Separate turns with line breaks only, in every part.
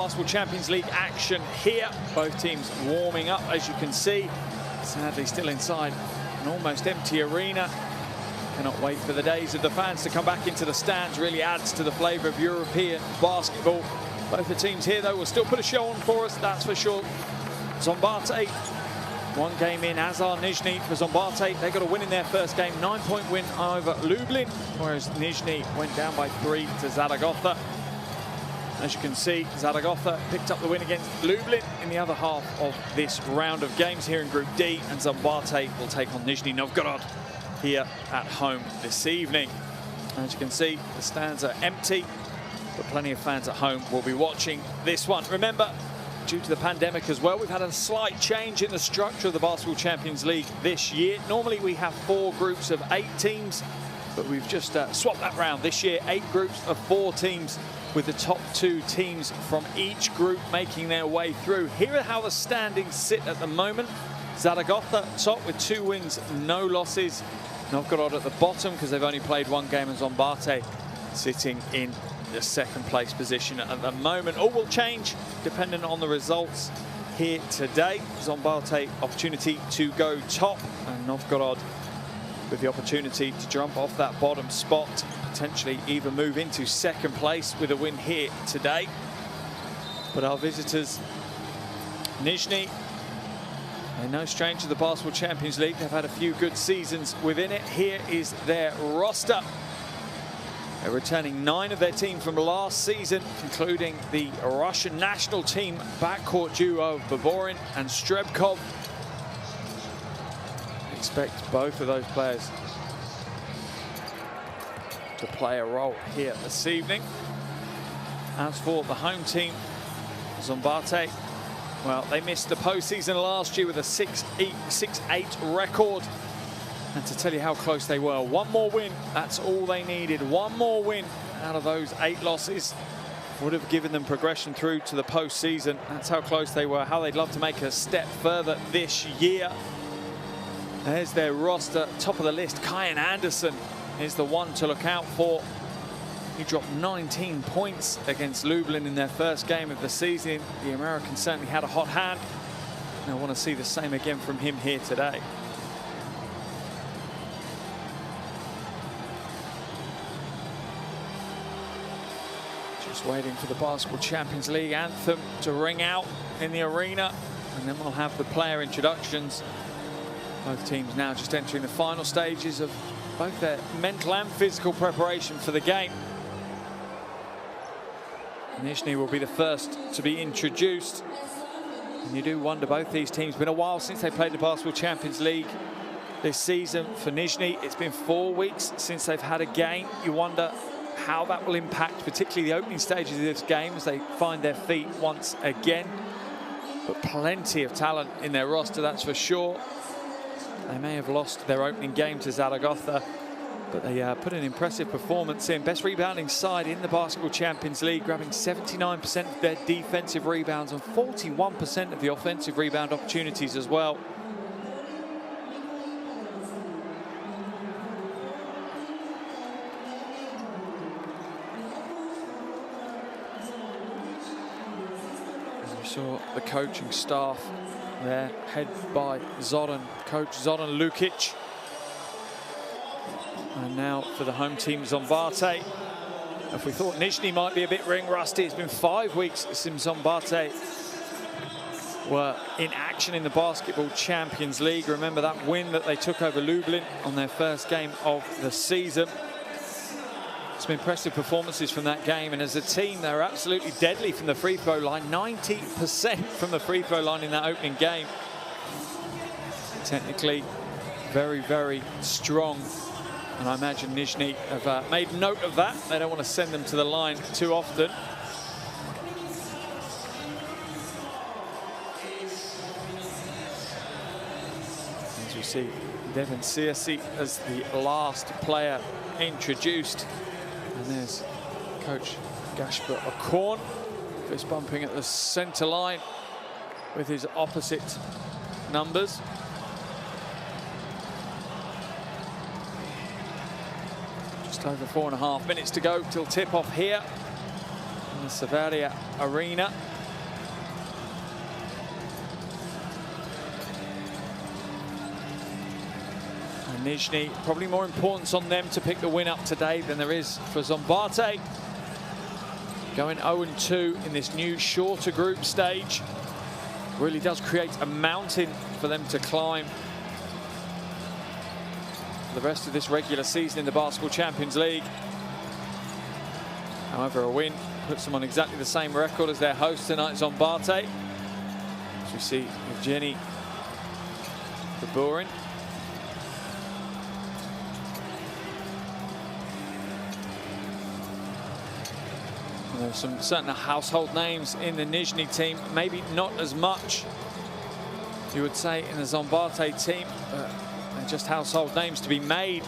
Basketball Champions League action here. Both teams warming up, as you can see. Sadly still inside an almost empty arena. Cannot wait for the days of the fans to come back into the stands. Really adds to the flavour of European basketball. Both the teams here, though, will still put a show on for us, that's for sure. Szombathely, one game in, as are Nizhny. For Szombathely, they got a win in their first game, 9-point win over Lublin, whereas Nizhny went down by 3 to Zaragoza. As you can see, Zaragoza picked up the win against Lublin in the other half of this round of games here in Group D, and Szombathely will take on Nizhny Novgorod here at home this evening. As you can see, the stands are empty, but plenty of fans at home will be watching this one. Remember, due to the pandemic as well, we've had a slight change in the structure of the Basketball Champions League this year. Normally we have 4 groups of 8 teams, but we've just swapped that round. This year, 8 groups of 4 teams, with the top 2 teams from each group making their way through. Here are how the standings sit at the moment. Zaragoza top with 2 wins, no losses. Novgorod at the bottom because they've only played 1 game, and Szombathely sitting in the 2nd place position at the moment. All will change depending on the results here today. Szombathely opportunity to go top, and Novgorod with the opportunity to jump off that bottom spot, potentially even move into 2nd place with a win here today. But our visitors, Nizhny, they're no stranger to the Basketball Champions League. They've had a few good seasons within it. Here is their roster. They're returning 9 of their team from last season, including the Russian national team backcourt duo of Baborin and Strebkov. Expect both of those players to play a role here this evening. As for the home team, Szombathely, well, they missed the postseason last year with a 6-8 record. And to tell you how close they were, 1 more win, that's all they needed. 1 more win out of those 8 losses would have given them progression through to the postseason. That's how close they were, how they'd love to make a step further this year. There's their roster, top of the list. Kyan Anderson is the one to look out for. He dropped 19 points against Lublin in their first game of the season. The American certainly had a hot hand, and I want to see the same again from him here today. Just waiting for the Basketball Champions League anthem to ring out in the arena, and then we'll have the player introductions. Both teams now just entering the final stages of both their mental and physical preparation for the game. Nizhny will be the first to be introduced. And you do wonder, both these teams, been a while since they played the Basketball Champions League this season. For Nizhny, it's been 4 weeks since they've had a game. You wonder how that will impact particularly the opening stages of this game as they find their feet once again. But plenty of talent in their roster, that's for sure. They may have lost their opening game to Zaragoza, but they put an impressive performance in. Best rebounding side in the Basketball Champions League, grabbing 79% of their defensive rebounds and 41% of the offensive rebound opportunities as well. As we saw the coaching staff there, headed by Coach Zoran Lukic. And now for the home team, Szombathely. If we thought Nizhny might be a bit ring rusty, it's been 5 weeks since Szombathely were in action in the Basketball Champions League. Remember that win that they took over Lublin on their first game of the season. Some impressive performances from that game, and as a team, they're absolutely deadly from the free throw line. 90% from the free throw line in that opening game. Technically, very, very strong. And I imagine Nizhny have made note of that. They don't want to send them to the line too often. As we see, Devin Searcy as the last player introduced. And there's Coach Gasper Okorn, fist bumping at the centre line with his opposite numbers. Just over 4.5 minutes to go till tip-off here in the Savaria Arena. Nizhny, probably more importance on them to pick the win up today than there is for Szombathely. Going 0-2 in this new shorter group stage really does create a mountain for them to climb for the rest of this regular season in the Basketball Champions League. However, a win puts them on exactly the same record as their host tonight, Szombathely. As we see Nizhny Novgorod. There's some certain household names in the Nizhny team, maybe not as much, you would say, in the Szombathely team, but they're just household names to be made,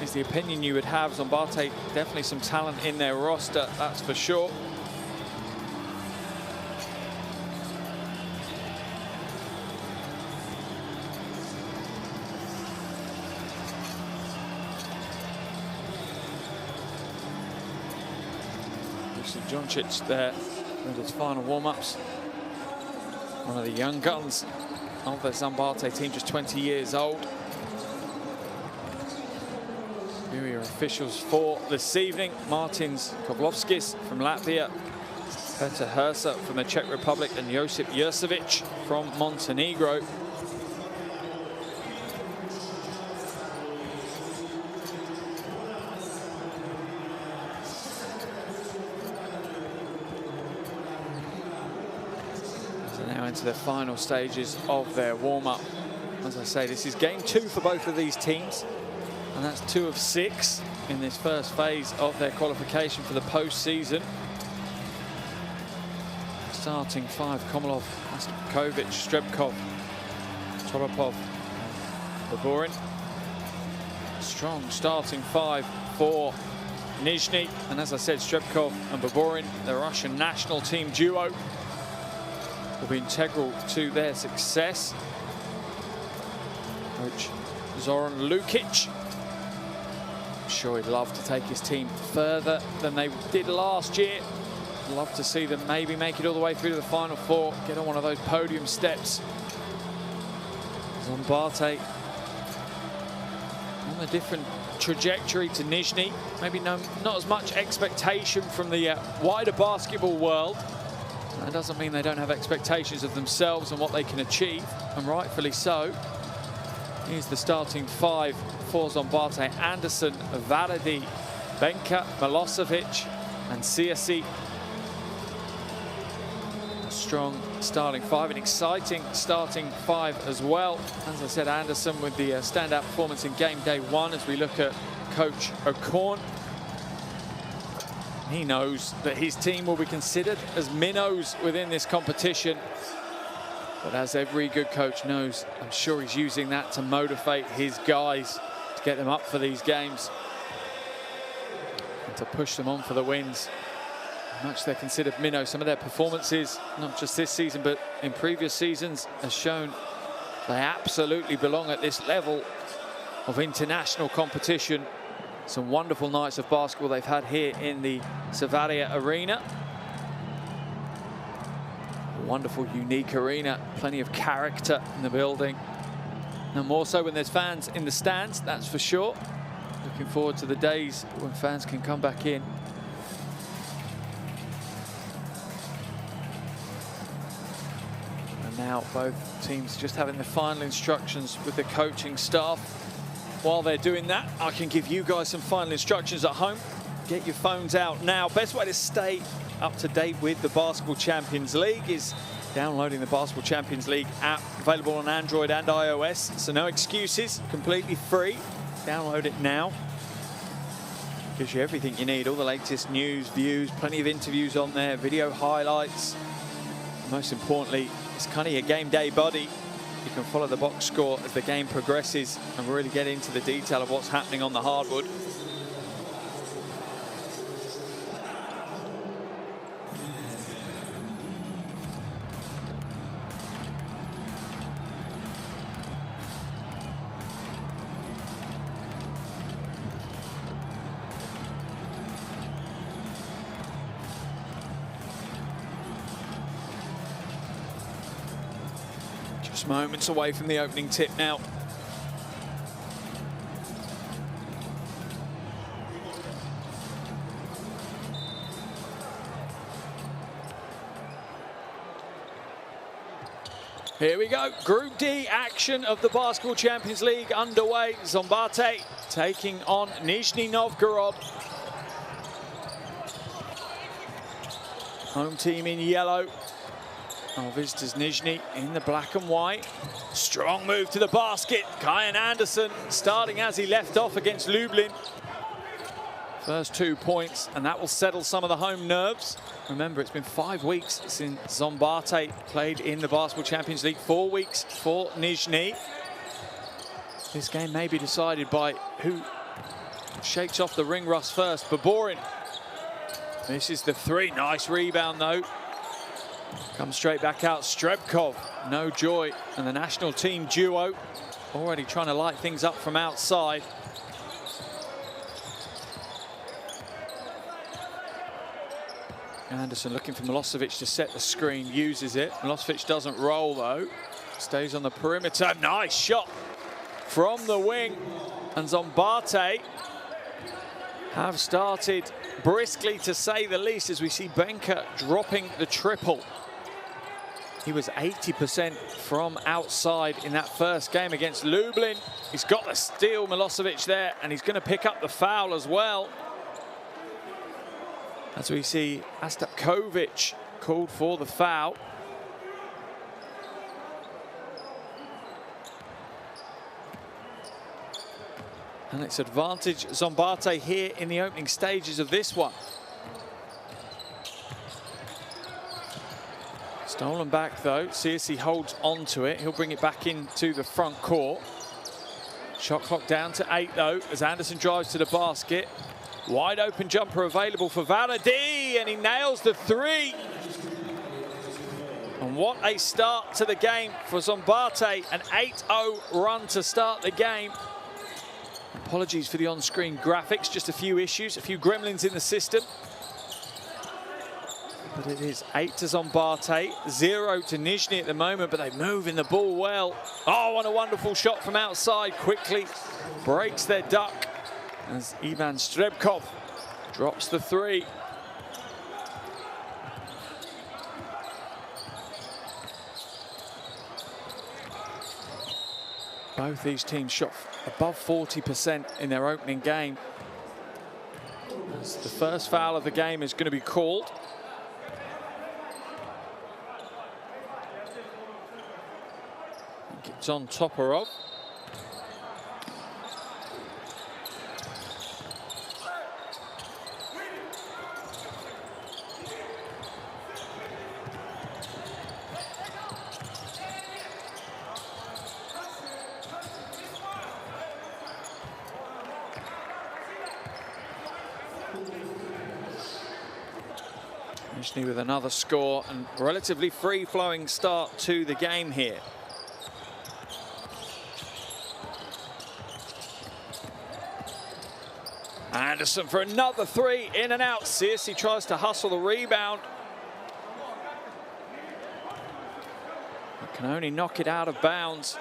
is the opinion you would have. Szombathely, definitely some talent in their roster, that's for sure. Doncic there with his final warm-ups. One of the young guns of the Szombathely team, just 20 years old. Here are your officials for this evening. Martins Kovlovskis from Latvia, Petr Hrsa from the Czech Republic, and Josip Jurcevic from Montenegro. Into the final stages of their warm-up. As I say, this is game 2 for both of these teams, and that's 2 of 6 in this first phase of their qualification for the postseason. Starting 5: Komolov, Kovic, Strebkov, Toropov, Baburin. Strong starting 5 for Nizhny, and as I said, Strebkov and Baburin, the Russian national team duo, will be integral to their success. Coach Zoran Lukic, I'm sure he'd love to take his team further than they did last year. Love to see them maybe make it all the way through to the Final Four, get on one of those podium steps. Szombathely on a different trajectory to Nizhny. Maybe not as much expectation from the wider basketball world. That doesn't mean they don't have expectations of themselves and what they can achieve, and rightfully so. Here's the starting 5 for Szombathely: Anderson, Varady, Benka, Milosevic, and Siasi. A strong starting 5, an exciting starting 5 as well. As I said, Anderson with the standout performance in game day 1 as we look at Coach O'Korn. He knows that his team will be considered as minnows within this competition. But as every good coach knows, I'm sure he's using that to motivate his guys to get them up for these games and to push them on for the wins. How much they're considered minnows. Some of their performances, not just this season, but in previous seasons, has shown they absolutely belong at this level of international competition. Some wonderful nights of basketball they've had here in the Savaria Arena. A wonderful, unique arena, plenty of character in the building. And more so when there's fans in the stands, that's for sure. Looking forward to the days when fans can come back in. And now both teams just having the final instructions with the coaching staff. While they're doing that, I can give you guys some final instructions at home. Get your phones out now. Best way to stay up to date with the Basketball Champions League is downloading the Basketball Champions League app, available on Android and iOS. So no excuses, completely free. Download it now. Gives you everything you need, all the latest news, views, plenty of interviews on there, video highlights. Most importantly, it's kind of your game day buddy. You can follow the box score as the game progresses and really get into the detail of what's happening on the hardwood. Moments away from the opening tip now. Here we go, Group D action of the Basketball Champions League underway. Szombathely taking on Nizhny Novgorod. Home team in yellow. Our visitors Nizhny in the black and white. Strong move to the basket. Kyan Anderson starting as he left off against Lublin. First 2 points, and that will settle some of the home nerves. Remember, it's been 5 weeks since Szombathely played in the Basketball Champions League, 4 weeks for Nizhny. This game may be decided by who shakes off the ring rust first. Baborin. This is the three. Nice rebound, though. Comes straight back out. Strebkov, no joy. And the national team duo already trying to light things up from outside. Anderson looking for Milosevic to set the screen, uses it. Milosevic doesn't roll, though. Stays on the perimeter. Nice shot from the wing. And Szombathely have started briskly, to say the least, as we see Benka dropping the triple. He was 80% from outside in that first game against Lublin. He's got the steal, Milosevic, there, and he's going to pick up the foul as well. As we see Astapkovic called for the foul. And it's advantage Szombathely here in the opening stages of this one. Stolen back though, Searcy holds on to it. He'll bring it back into the front court. Shot clock down to 8 though, as Anderson drives to the basket. Wide open jumper available for Valadi, and he nails the three. And what a start to the game for Szombathely, an 8-0 run to start the game. Apologies for the on-screen graphics, just a few issues, a few gremlins in the system. But it is 8 to Szombathely, 0 to Nizhny at the moment, but they move in the ball well. Oh, and a wonderful shot from outside, quickly breaks their duck as Ivan Strebkov drops the three. Both these teams shot above 40% in their opening game. As the first foul of the game is going to be called. I think it's on Toporov. Nizhny with another score and relatively free-flowing start to the game here. Anderson for another three, in and out. Searcy tries to hustle the rebound. But can only knock it out of bounds.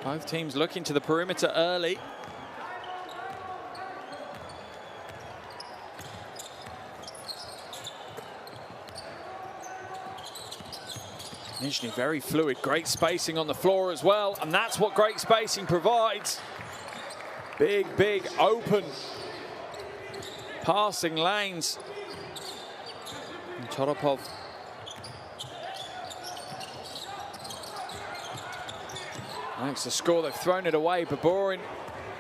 Both teams looking to the perimeter early. Nizhny very fluid, great spacing on the floor as well, and that's what great spacing provides. Big, big, open passing lanes. And Toropov makes the score. They've thrown it away. Baborin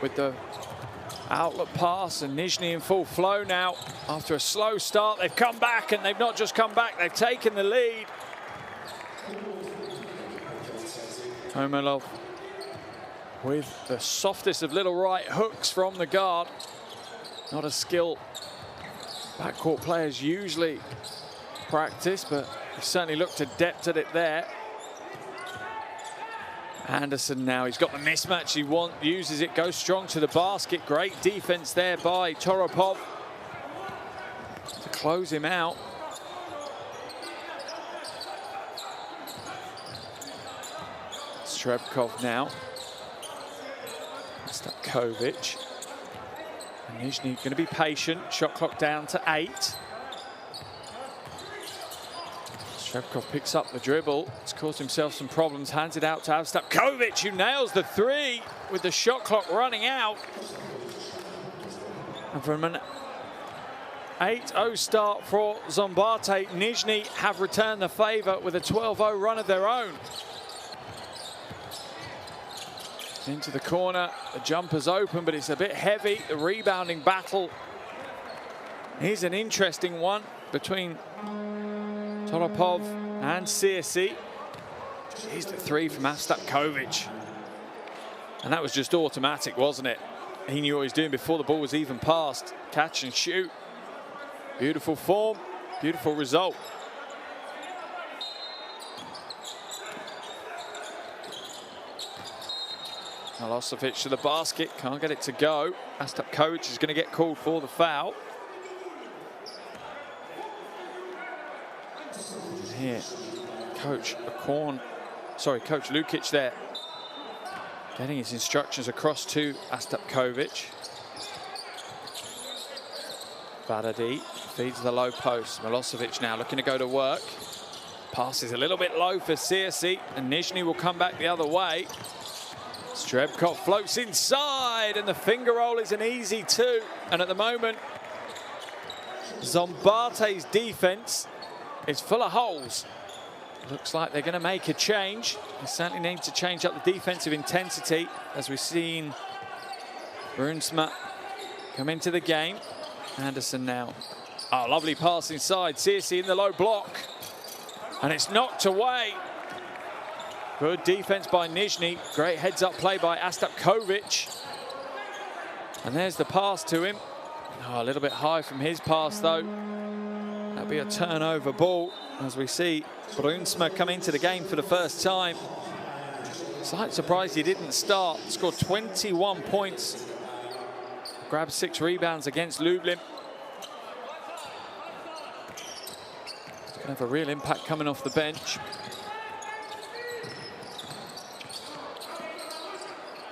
with the outlet pass, and Nizhny in full flow now. After a slow start, they've come back, and they've not just come back, they've taken the lead. Komarov with the softest of little right hooks from the guard. Not a skill backcourt players usually practice, but he certainly looked adept at it there. Anderson now, he's got the mismatch he wants, uses it, goes strong to the basket. Great defense there by Toropov to close him out. Strebkov now. Stapkovic. And Nizhny going to be patient. Shot clock down to 8. Shevkov picks up the dribble. It's caused himself some problems. Hands it out to Avstapkovic, who nails the three with the shot clock running out. And from an 8-0 start for Szombathely, Nizhny have returned the favour with a 12-0 run of their own. Into the corner, the jumper's open, but it's a bit heavy. The rebounding battle is an interesting one between Toropov and Cirsi. Here's the three from Avstapkovic. And that was just automatic, wasn't it? He knew what he was doing before the ball was even passed. Catch and shoot. Beautiful form, beautiful result. Milosevic to the basket, can't get it to go. Avstapkovic is going to get called for the foul. And here, Coach Lukic there, getting his instructions across to Avstapkovic. Varady feeds the low post. Milosevic now looking to go to work. Pass is a little bit low for Cirsi, and Nizhny will come back the other way. Strebkov floats inside, and the finger roll is an easy two. And at the moment, Szombathely's defense is full of holes. Looks like they're going to make a change. They certainly need to change up the defensive intensity, as we've seen Brunsma come into the game. Anderson now. Oh, lovely pass inside. Cirsi in the low block. And it's knocked away. Good defense by Nizhny. Great heads-up play by Avstapkovic. And there's the pass to him. Oh, a little bit high from his pass, though. That'll be a turnover ball, as we see Brunsma come into the game for the first time. Slight surprise he didn't start. Scored 21 points. Grabbed 6 rebounds against Lublin. He's going to have a real impact coming off the bench.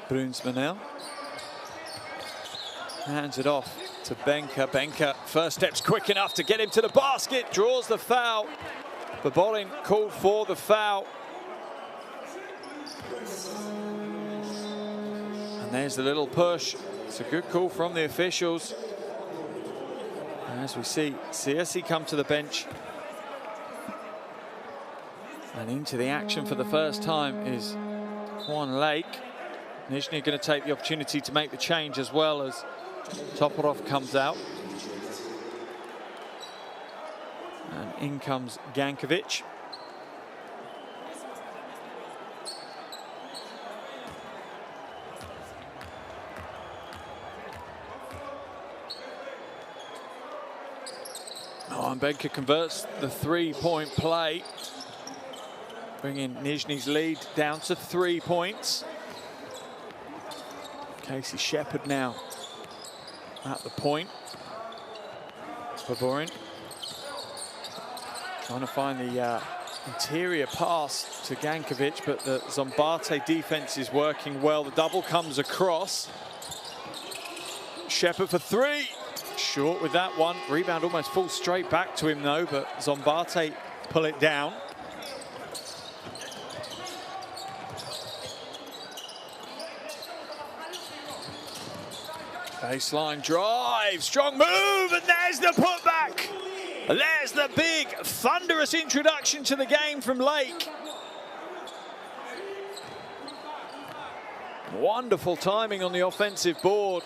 Brunsma now. Hands it off to Benka. Benka, first step's quick enough to get him to the basket. Draws the foul. Babolin called for the foul. And there's the little push. It's a good call from the officials. And as we see, Cirsi come to the bench. And into the action for the first time is Juan Lake. Nizhny going to take the opportunity to make the change, as well as Toporov comes out. And in comes Gankovic. Oh, and Benka converts the three-point play, bringing Nizhny's lead down to 3 points. Casey Shepherd now at the point. Baborin trying to find the interior pass to Gankovic, but the Szombathely defense is working well. The double comes across. Shepherd for three. Short with that one. Rebound almost falls straight back to him, though, but Szombathely pull it down. Baseline drive, strong move, and there's the putback. There's the big, thunderous introduction to the game from Lake. Wonderful timing on the offensive board.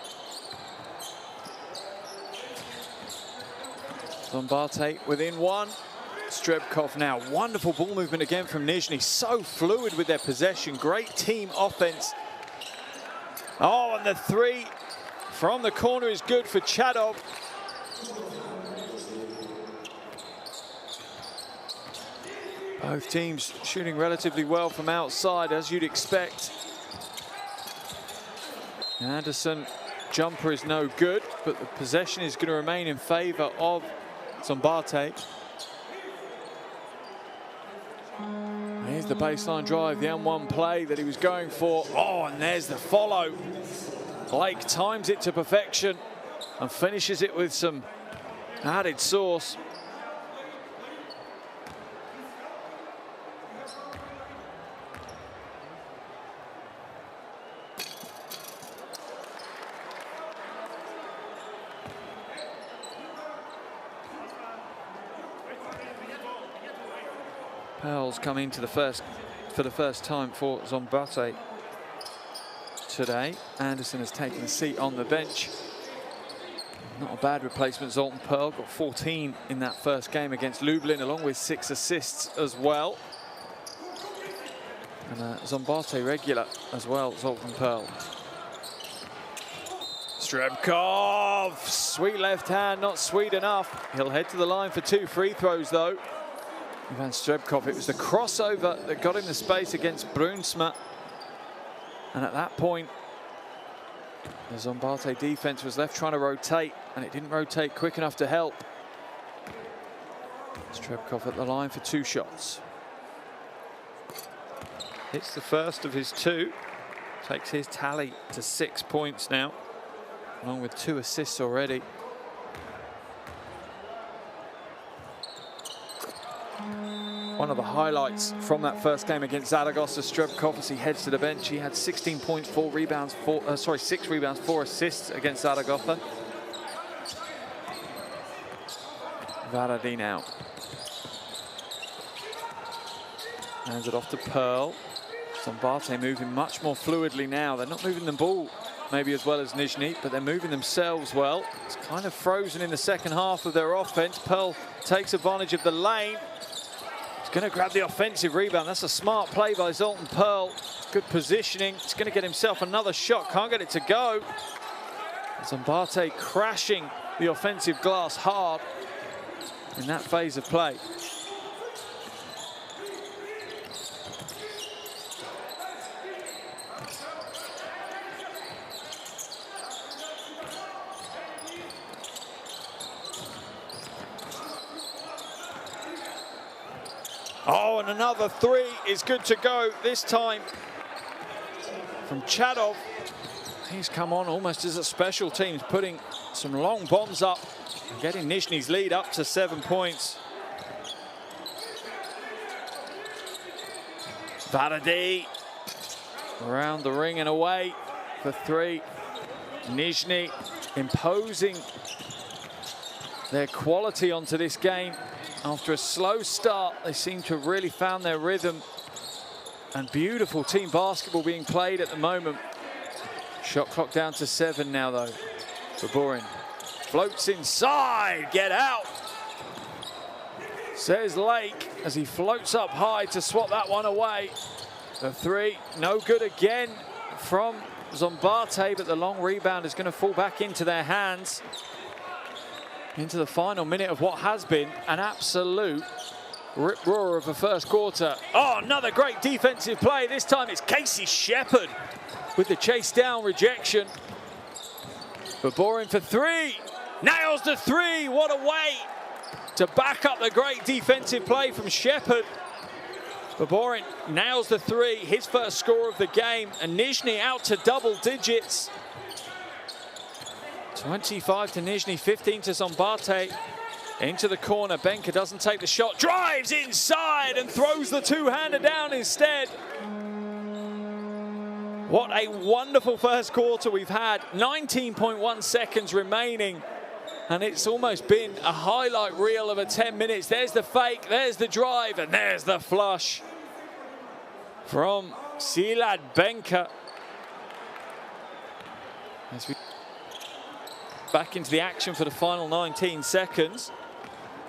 Szombathely within one. Strebkov now. Wonderful ball movement again from Nizhny. So fluid with their possession. Great team offense. Oh, and the three from the corner is good for Chadov. Both teams shooting relatively well from outside, as you'd expect. Anderson, jumper is no good, but the possession is going to remain in favor of Szombathely. Here's the baseline drive, the M1 play that he was going for. Oh, and there's the follow. Blake times it to perfection and finishes it with some added sauce. Pearl's come into for the first time for Szombathely today. Anderson has taken a seat on the bench. Not a bad replacement. Zoltan Pearl got 14 in that first game against Lublin, along with 6 assists as well. And Szombathely regular as well, Zoltan Pearl. Strebkov, sweet left hand, not sweet enough. He'll head to the line for 2 free throws though. Ivan Strebkov, it was the crossover that got him the space against Brunsma. And at that point, the Szombathely defense was left trying to rotate, and it didn't rotate quick enough to help. Strebkov at the line for 2 shots. Hits the first of his 2. Takes his tally to 6 points now, along with 2 assists already. One of the highlights from that first game against Zaragoza, Strebkov, as he heads to the bench. He had 16 points, 6 rebounds, 4 assists against Zaragoza. Varady now. Hands it off to Pearl. Szombathely moving much more fluidly now. They're not moving the ball maybe as well as Nizhny, but they're moving themselves well. It's kind of frozen in the second half of their offense. Pearl takes advantage of the lane. Going to grab the offensive rebound. That's a smart play by Zoltan Pearl. Good positioning. It's going to get himself another shot. Can't get it to go. Szombathely crashing the offensive glass hard in that phase of play. Oh, and another 3 is good to go, this time from Chadov. He's come on almost as a special teams, putting some long bombs up and getting Nizhny's lead up to 7 points. Varady around the ring and away for 3. Nizhny imposing their quality onto this game. After a slow start, they seem to have really found their rhythm. And beautiful team basketball being played at the moment. Shot clock down to 7 now, though. Baburin floats inside. Get out, says Lake, as he floats up high to swat that one away. The 3, no good again from Szombathely, but the long rebound is going to fall back into their hands. Into the final minute of what has been an absolute rip-roar of the first quarter. Oh, another great defensive play. This time it's Casey Shepherd with the chase down rejection. Baburin for 3. Nails the 3. What a way to back up the great defensive play from Shepherd. Baburin nails the 3. His first score of the game. And Nizhny out to double digits. 25 to Nizhny, 15 to Szombathely. Into the corner, Benka doesn't take the shot, drives inside and throws the 2-hander down instead. What a wonderful first quarter we've had. 19.1 seconds remaining, and it's almost been a highlight reel of a 10 minutes. There's the fake, there's the drive, and there's the flush from Silad Benka. As we back into the action for the final 19 seconds.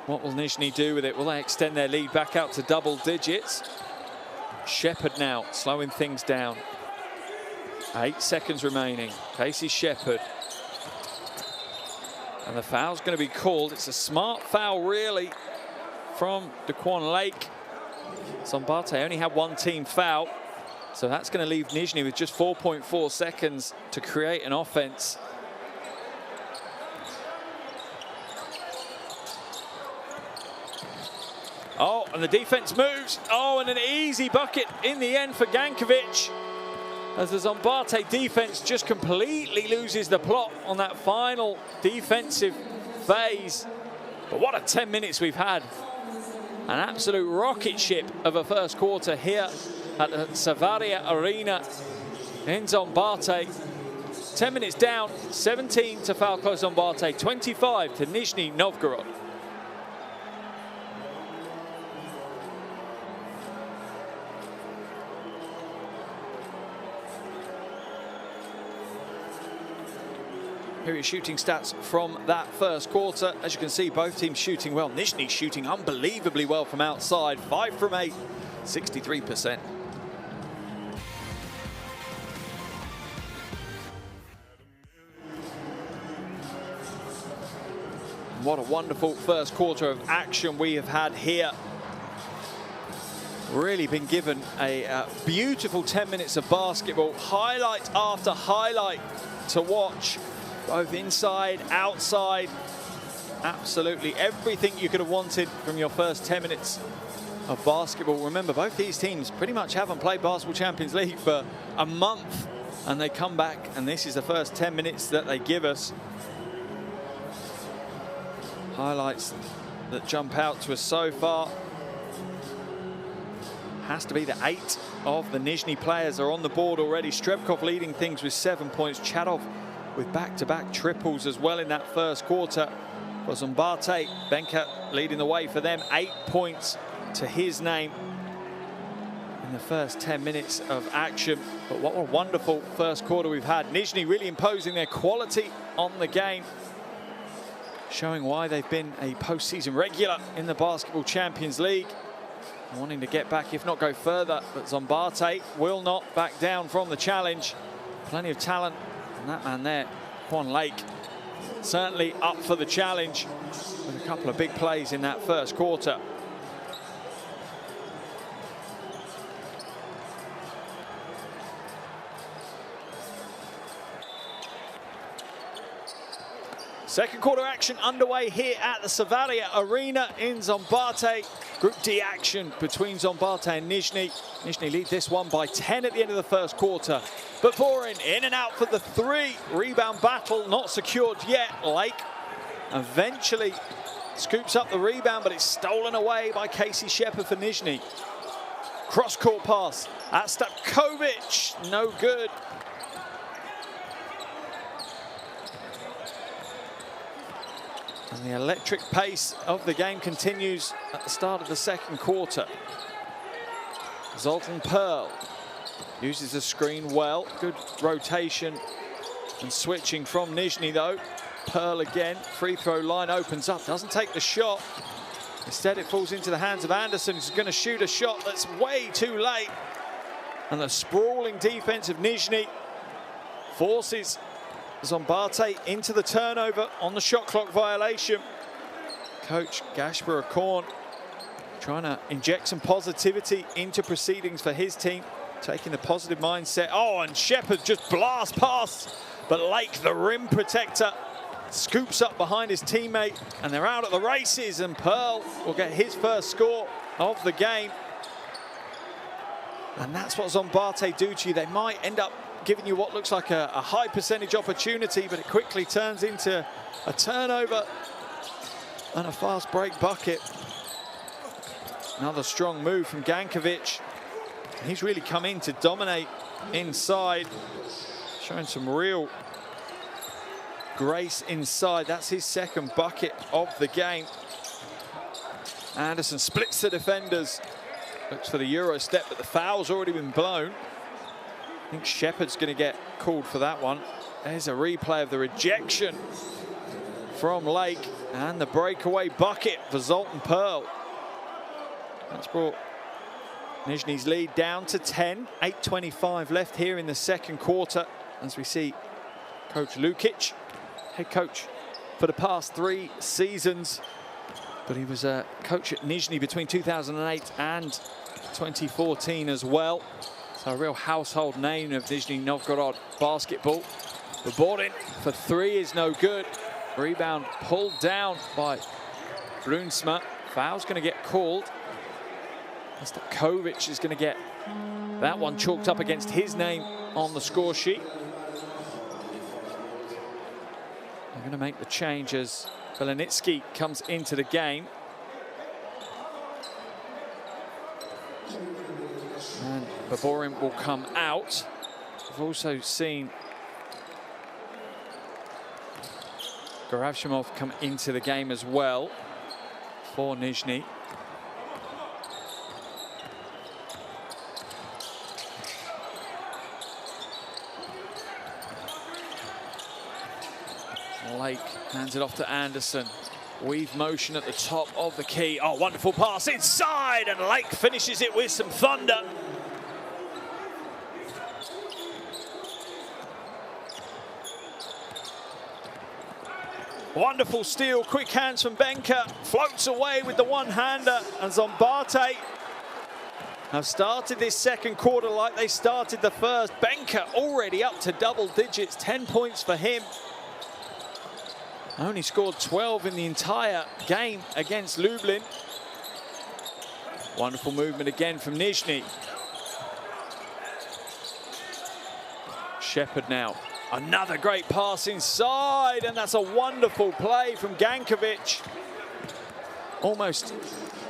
What will Nizhny do with it? Will they extend their lead back out to double digits? Shepherd now slowing things down. 8 seconds remaining. Casey Shepherd. And the foul's going to be called. It's a smart foul, really, from Daquan Lake. Szombathely only had 1 team foul, so that's going to leave Nizhny with just 4.4 seconds to create an offense. Oh, and the defense moves. Oh, and an easy bucket in the end for Gankovic, as the Szombathely defense just completely loses the plot on that final defensive phase. But what a 10 minutes we've had. An absolute rocket ship of a first quarter here at the Savaria Arena in Szombathely. 10 minutes down, 17 to Falco Szombathely, 25 to Nizhny Novgorod. Here are your shooting stats from that first quarter. As you can see, both teams shooting well. Nizhny shooting unbelievably well from outside. 5 from 8, 63%. What a wonderful first quarter of action we have had here. Really been given a beautiful 10 minutes of basketball. Highlight after highlight to watch. Both inside, outside, absolutely everything you could have wanted from your first 10 minutes of basketball. Remember, both these teams pretty much haven't played Basketball Champions League for a month, and they come back, and this is the first 10 minutes that they give us. Highlights that jump out to us so far. Has to be that 8 of the Nizhny players are on the board already. Strebkov leading things with 7 points. Chadov with back-to-back triples as well in that first quarter. For Szombathely, Benka leading the way for them. 8 points to his name in the first 10 minutes of action. But what a wonderful first quarter we've had. Nizhny really imposing their quality on the game, showing why they've been a postseason regular in the Basketball Champions League. Wanting to get back, if not go further, but Szombathely will not back down from the challenge. Plenty of talent. And that man there, Quan Lake, certainly up for the challenge with a couple of big plays in that first quarter. Second quarter action underway here at the Savaria Arena in Szombathely. Group D action between Szombathely and Nizhny. Nizhny lead this one by 10 at the end of the first quarter. But Borin in and out for the 3. Rebound battle not secured yet. Lake eventually scoops up the rebound, but it's stolen away by Casey Shepard for Nizhny. Cross-court pass at Stapkovic, no good. And the electric pace of the game continues at the start of the second quarter. Zoltan Pearl uses the screen well. Good rotation and switching from Nizhny though. Pearl again, free throw line opens up, doesn't take the shot. Instead it falls into the hands of Anderson, who's going to shoot a shot that's way too late. And the sprawling defense of Nizhny forces Szombathely into the turnover on the shot clock violation. Coach Gaspar Akorn trying to inject some positivity into proceedings for his team, taking the positive mindset. Oh, and Shepard just blasts past, but Lake, the rim protector, scoops up behind his teammate, and they're out at the races, and Pearl will get his first score of the game. And that's what Szombathely do to you. They might end up giving you what looks like a high percentage opportunity, but it quickly turns into a turnover and a fast break bucket. Another strong move from Gankovic. He's really come in to dominate inside, showing some real grace inside. That's his second bucket of the game. Anderson splits the defenders, looks for the Euro step, but the foul's already been blown. I think Shepard's going to get called for that one. There's a replay of the rejection from Lake and the breakaway bucket for Zoltan Pearl. That's brought Nizhny's lead down to 10. 8:25 left here in the second quarter as we see Coach Lukic, head coach for the past 3 seasons. But he was a coach at Nizhny between 2008 and 2014 as well. So a real household name of Nizhny Novgorod basketball. The board in for 3 is no good. Rebound pulled down by Brunsma. Foul's going to get called. Stapkovic is going to get that one chalked up against his name on the score sheet. They're going to make the change as Belenitsky comes into the game. And Baborin will come out. We've also seen Garavshimov come into the game as well for Nizhny. Lake hands it off to Anderson. Weave motion at the top of the key. Oh, wonderful pass inside, and Lake finishes it with some thunder. Wonderful steal, quick hands from Benka. Floats away with the one-hander, and Szombathely have started this second quarter like they started the first. Benka already up to double digits, 10 points for him. Only scored 12 in the entire game against Lublin. Wonderful movement again from Nizhny. Shepard now. Another great pass inside, and that's a wonderful play from Gankovic. Almost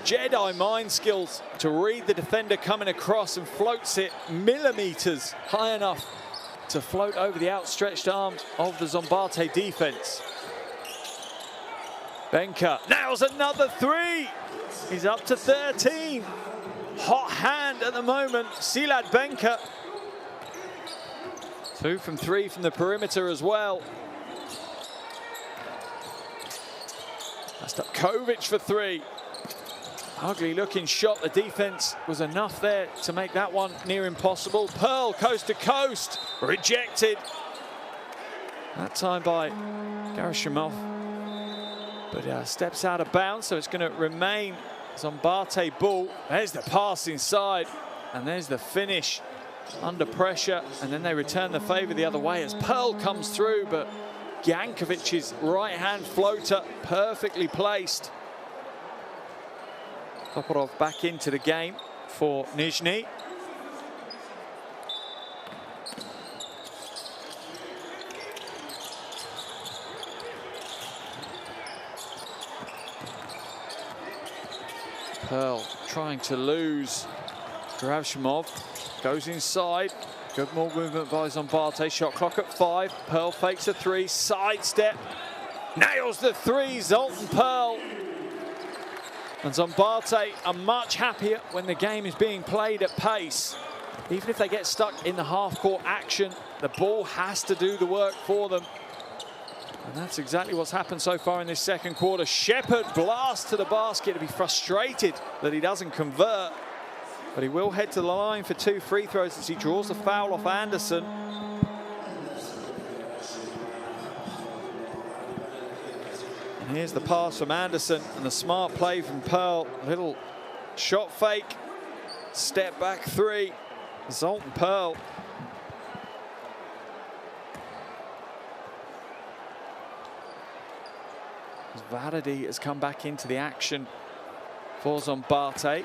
Jedi mind skills to read the defender coming across and floats it millimeters high enough to float over the outstretched arm of the Szombathely defense. Benka nails another three. He's up to 13. Hot hand at the moment, Silad Benka. 2 from 3 from the perimeter as well. That's up Kovic for 3. Ugly looking shot. The defense was enough there to make that one near impossible. Pearl coast to coast, rejected. That time by Garavshimov. But steps out of bounds, so it's going to remain Szombathely ball. There's the pass inside, and there's the finish under pressure, and then they return the favour the other way as Pearl comes through, but Gankovic's right-hand floater perfectly placed. Toporov back into the game for Nizhny. Pearl trying to lose. Garavshimov goes inside. Good more movement by Szombathely. Shot clock at 5. Pearl fakes a 3. Sidestep. Nails the 3. Zoltan Pearl. And Szombathely are much happier when the game is being played at pace. Even if they get stuck in the half-court action, the ball has to do the work for them. And that's exactly what's happened so far in this second quarter. Shepard blasts to the basket to be frustrated that he doesn't convert. But he will head to the line for 2 free throws as he draws the foul off Anderson. And here's the pass from Anderson and the smart play from Pearl. Little shot fake, step back 3. Zoltan Pearl. Varady has come back into the action for Szombathely.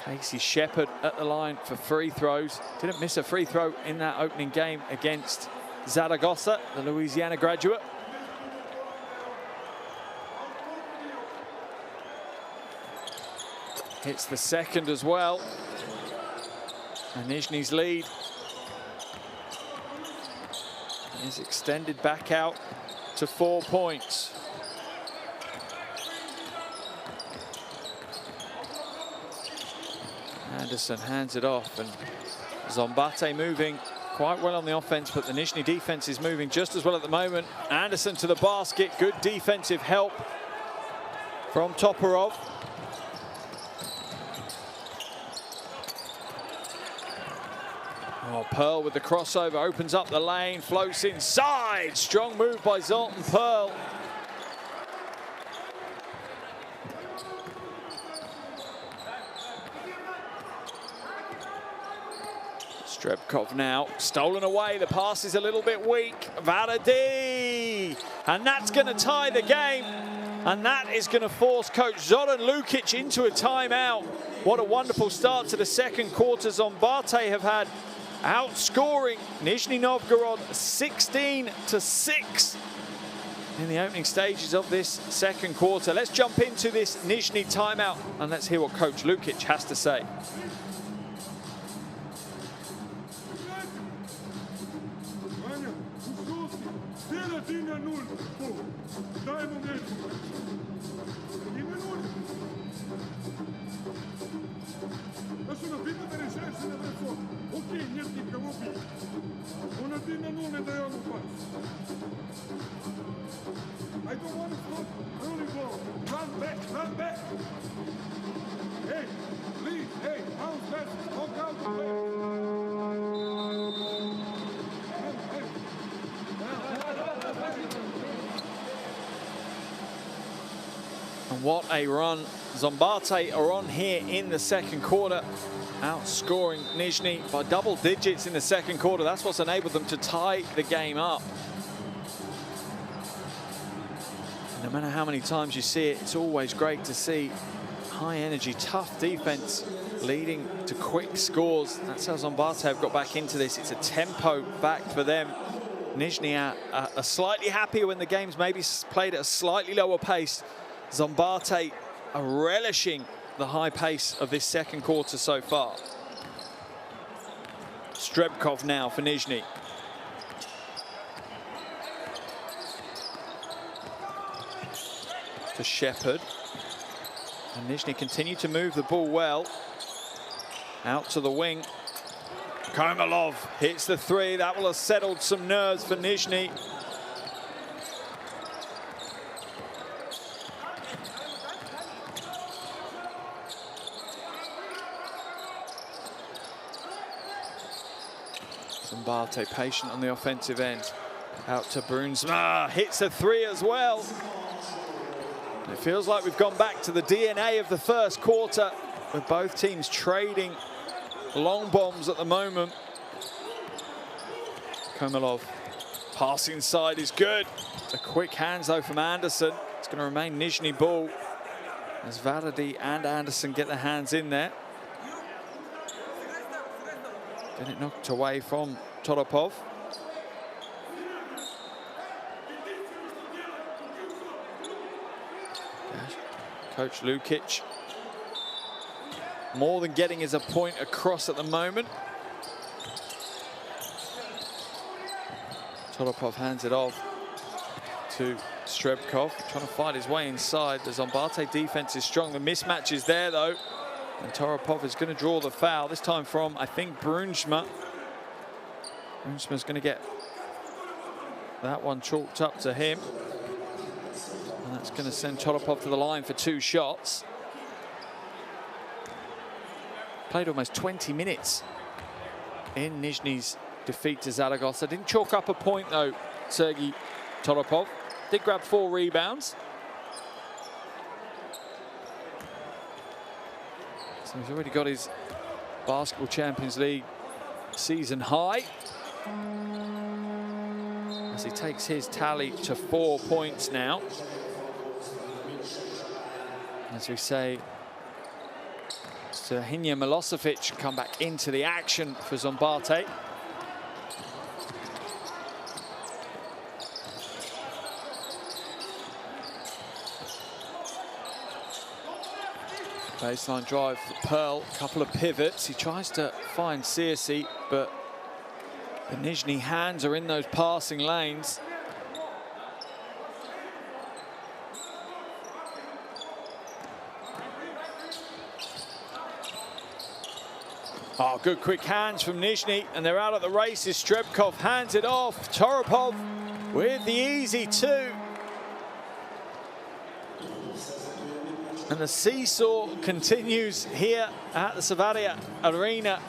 Casey Shepard at the line for free throws. Didn't miss a free throw in that opening game against Zaragoza, the Louisiana graduate. Hits the second as well. And Nizhny's lead is extended back out to 4 points. Anderson hands it off, and Szombathely moving quite well on the offense, but the Nizhny defense is moving just as well at the moment. Anderson to the basket, good defensive help from Toporov. Oh, Pearl with the crossover, opens up the lane, floats inside. Strong move by Zoltan Pearl. Strebkov now, stolen away. The pass is a little bit weak. Varady! And that's going to tie the game. And that is going to force coach Zoran Lukic into a timeout. What a wonderful start to the second quarter. Szombathely have had outscoring Nizhny Novgorod 16-6. in the opening stages of this second quarter. Let's jump into this Nizhny timeout and let's hear what Coach Lukic has to say.
I don't want to stop. Early ball. Run back, run back. Hey, please, hey, bounce back. Walk out the play.
And what a run Szombathely are on here in the second quarter, outscoring Nizhny by double digits in the second quarter. That's what's enabled them to tie the game up. No matter how many times you see it, it's always great to see high energy, tough defense leading to quick scores. That's how Szombathely have got back into this. It's a tempo back for them. Nizhny are slightly happier when the game's maybe played at a slightly lower pace. Szombathely are relishing the high pace of this second quarter so far. Strebkov now for Nizhny. To Shepherd. And Nizhny continue to move the ball well. Out to the wing. Komalov hits the three. That will have settled some nerves for Nizhny. Szombathely patient on the offensive end. Out to Brunsma. Hits a three as well. It feels like we've gone back to the DNA of the first quarter, with both teams trading long bombs at the moment. Komalov, pass inside is good. A quick hands though from Anderson. It's going to remain Nizhny ball as Varady and Anderson get their hands in there. Get it knocked away from Toropov. Coach Lukic more than getting his point across at the moment. Toropov hands it off to Strebkov, trying to fight his way inside. The Szombathely defense is strong. The mismatch is there though, and Toropov is going to draw the foul, this time from, I think, Brunsma. Brunsma's going to get that one chalked up to him. And that's going to send Toropov to the line for 2 shots. Played almost 20 minutes in Nizhny's defeat to Zaragoza. Didn't chalk up a point though, Sergei Toropov. Did grab 4 rebounds. So he's already got his Basketball Champions League season high, as he takes his tally to 4 points now. As we say, Nizhny Milosevic come back into the action for Szombathely. Baseline drive for Pearl, couple of pivots. He tries to find Searcy, but the Nizhny hands are in those passing lanes. Oh, good quick hands from Nizhny, and they're out at the races. Strebkov hands it off. Toropov with the easy 2. And the seesaw continues here at the Savaria Arena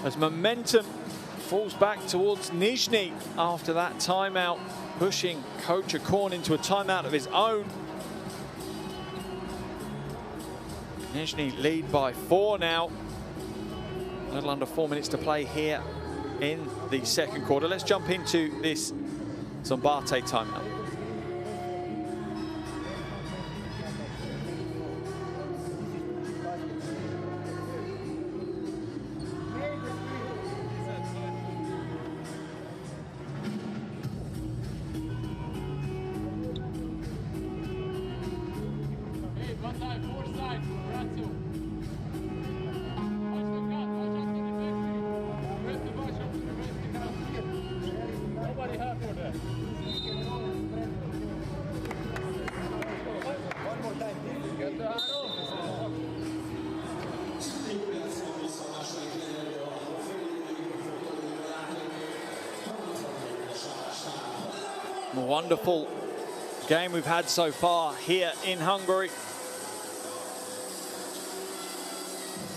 as momentum falls back towards Nizhny after that timeout, pushing Coach Akorn into a timeout of his own. Nizhny lead by 4 now. A little under 4 minutes to play here in the second quarter. Let's jump into this Szombathely timeout. wonderful game we've had so far here in Hungary.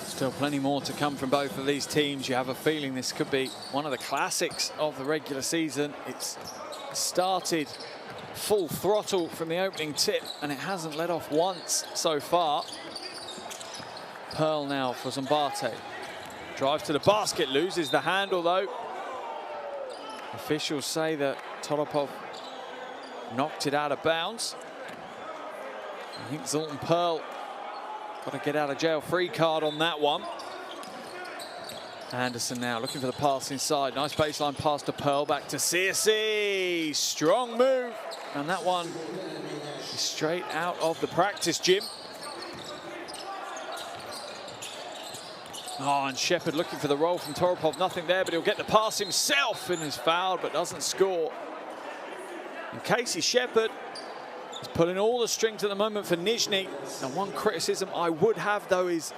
Still plenty more to come from both of these teams. You have a feeling this could be one of the classics of the regular season. It's started full throttle from the opening tip, and it hasn't let off once so far. Pearl now for Szombathely. Drives to the basket, loses the handle though. Officials say that Toropov knocked it out of bounds. I think Zoltan Pearl got a get out of jail free card on that one. Anderson now looking for the pass inside. Nice baseline pass to Pearl, back to CSC. Strong move. And that one is straight out of the practice gym. Oh, and Shepard looking for the roll from Toropov. Nothing there, but he'll get the pass himself and is fouled, but doesn't score. And Casey Shepard is pulling all the strings at the moment for Nizhny. And one criticism I would have, though, is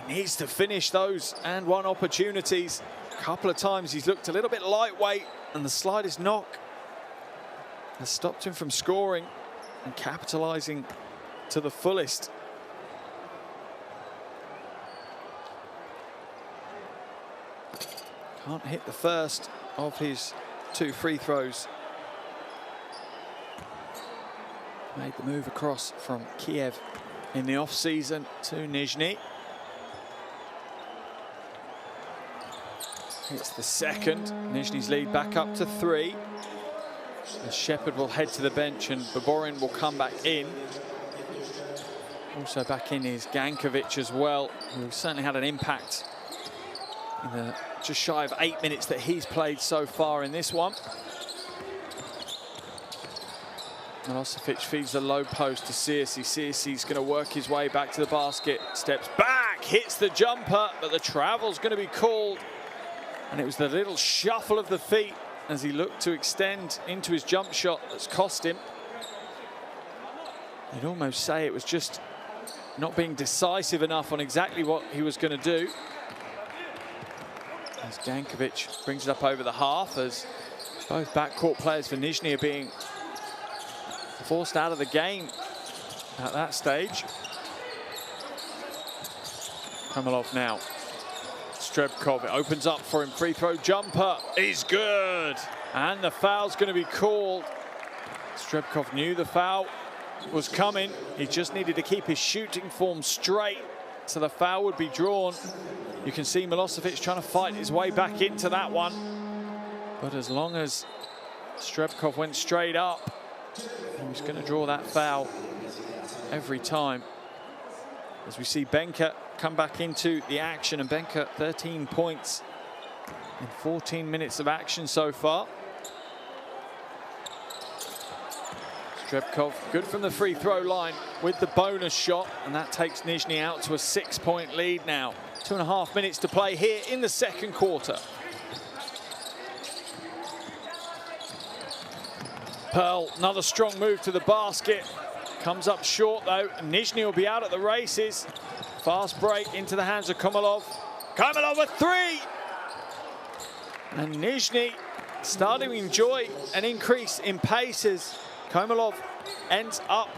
he needs to finish those and one opportunities. A couple of times he's looked a little bit lightweight, and the slightest knock has stopped him from scoring and capitalizing to the fullest. Can't hit the first of his 2 free throws. Made the move across from Kiev in the off-season to Nizhny. It's the second. Nizhny's lead back up to 3. As Shepard will head to the bench and Baborin will come back in. Also back in is Gankovic as well, who certainly had an impact in the just shy of 8 minutes that he's played so far in this one. Milosevic feeds the low post to Searcy. Searcy's going to work his way back to the basket. Steps back, hits the jumper, but the travel's going to be called. And it was the little shuffle of the feet as he looked to extend into his jump shot that's cost him. You'd almost say it was just not being decisive enough on exactly what he was going to do. As Gankovic brings it up over the half, as both backcourt players for Nizhny are being forced out of the game at that stage. Komolov now. Strebkov, it opens up for him. Free throw jumper is good. And the foul's going to be called. Strebkov knew the foul was coming. He just needed to keep his shooting form straight so the foul would be drawn. You can see Milosevic trying to fight his way back into that one. But as long as Strebkov went straight up, he was going to draw that foul every time. As we see Benka come back into the action, and Benka 13 points in 14 minutes of action so far. Strebkov good from the free throw line with the bonus shot, and that takes Nizhny out to a 6-point lead now. 2.5 minutes to play here in the second quarter. Pearl, another strong move to the basket. Comes up short though. Nizhny will be out at the races. Fast break into the hands of Komolov. Komolov with 3! And Nizhny starting to enjoy an increase in pace as Komolov ends up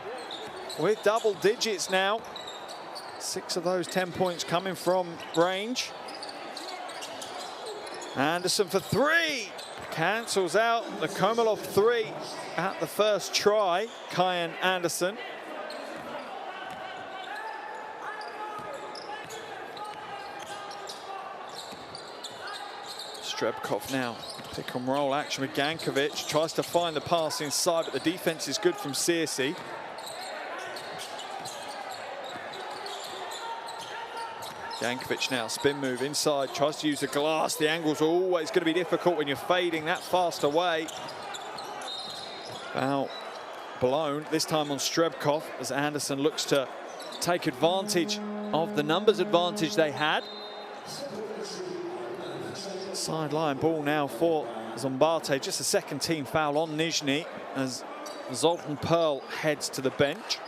with double digits now. 6 of those 10 points coming from range. Anderson for 3. Cancels out the Komolov 3 at the first try. Kyan Anderson. Strebkov now. Pick and roll action with Gankovic. Tries to find the pass inside, but the defense is good from Searcy. Gankovic now, spin move inside, tries to use the glass. The angles are always going to be difficult when you're fading that fast away. Foul blown, this time on Strebkov, as Anderson looks to take advantage of the numbers advantage they had. Sideline ball now for Szombathely. Just a second team foul on Nizhny as Zoltan Pearl heads to the bench.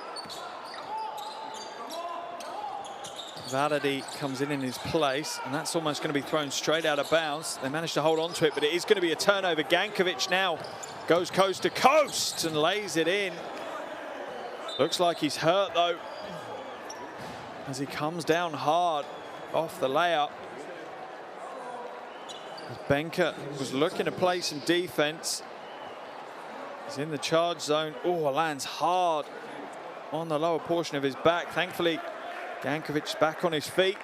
Valady comes in his place, and that's almost going to be thrown straight out of bounds. They managed to hold on to it, but it is going to be a turnover. Gankovic now Goes coast to coast and lays it in. Looks like he's hurt though, as he comes down hard off the layup. As Benka was looking to play some defense. He's in the charge zone. Oh, lands hard on the lower portion of his back. Thankfully, Jankovic's back on his feet.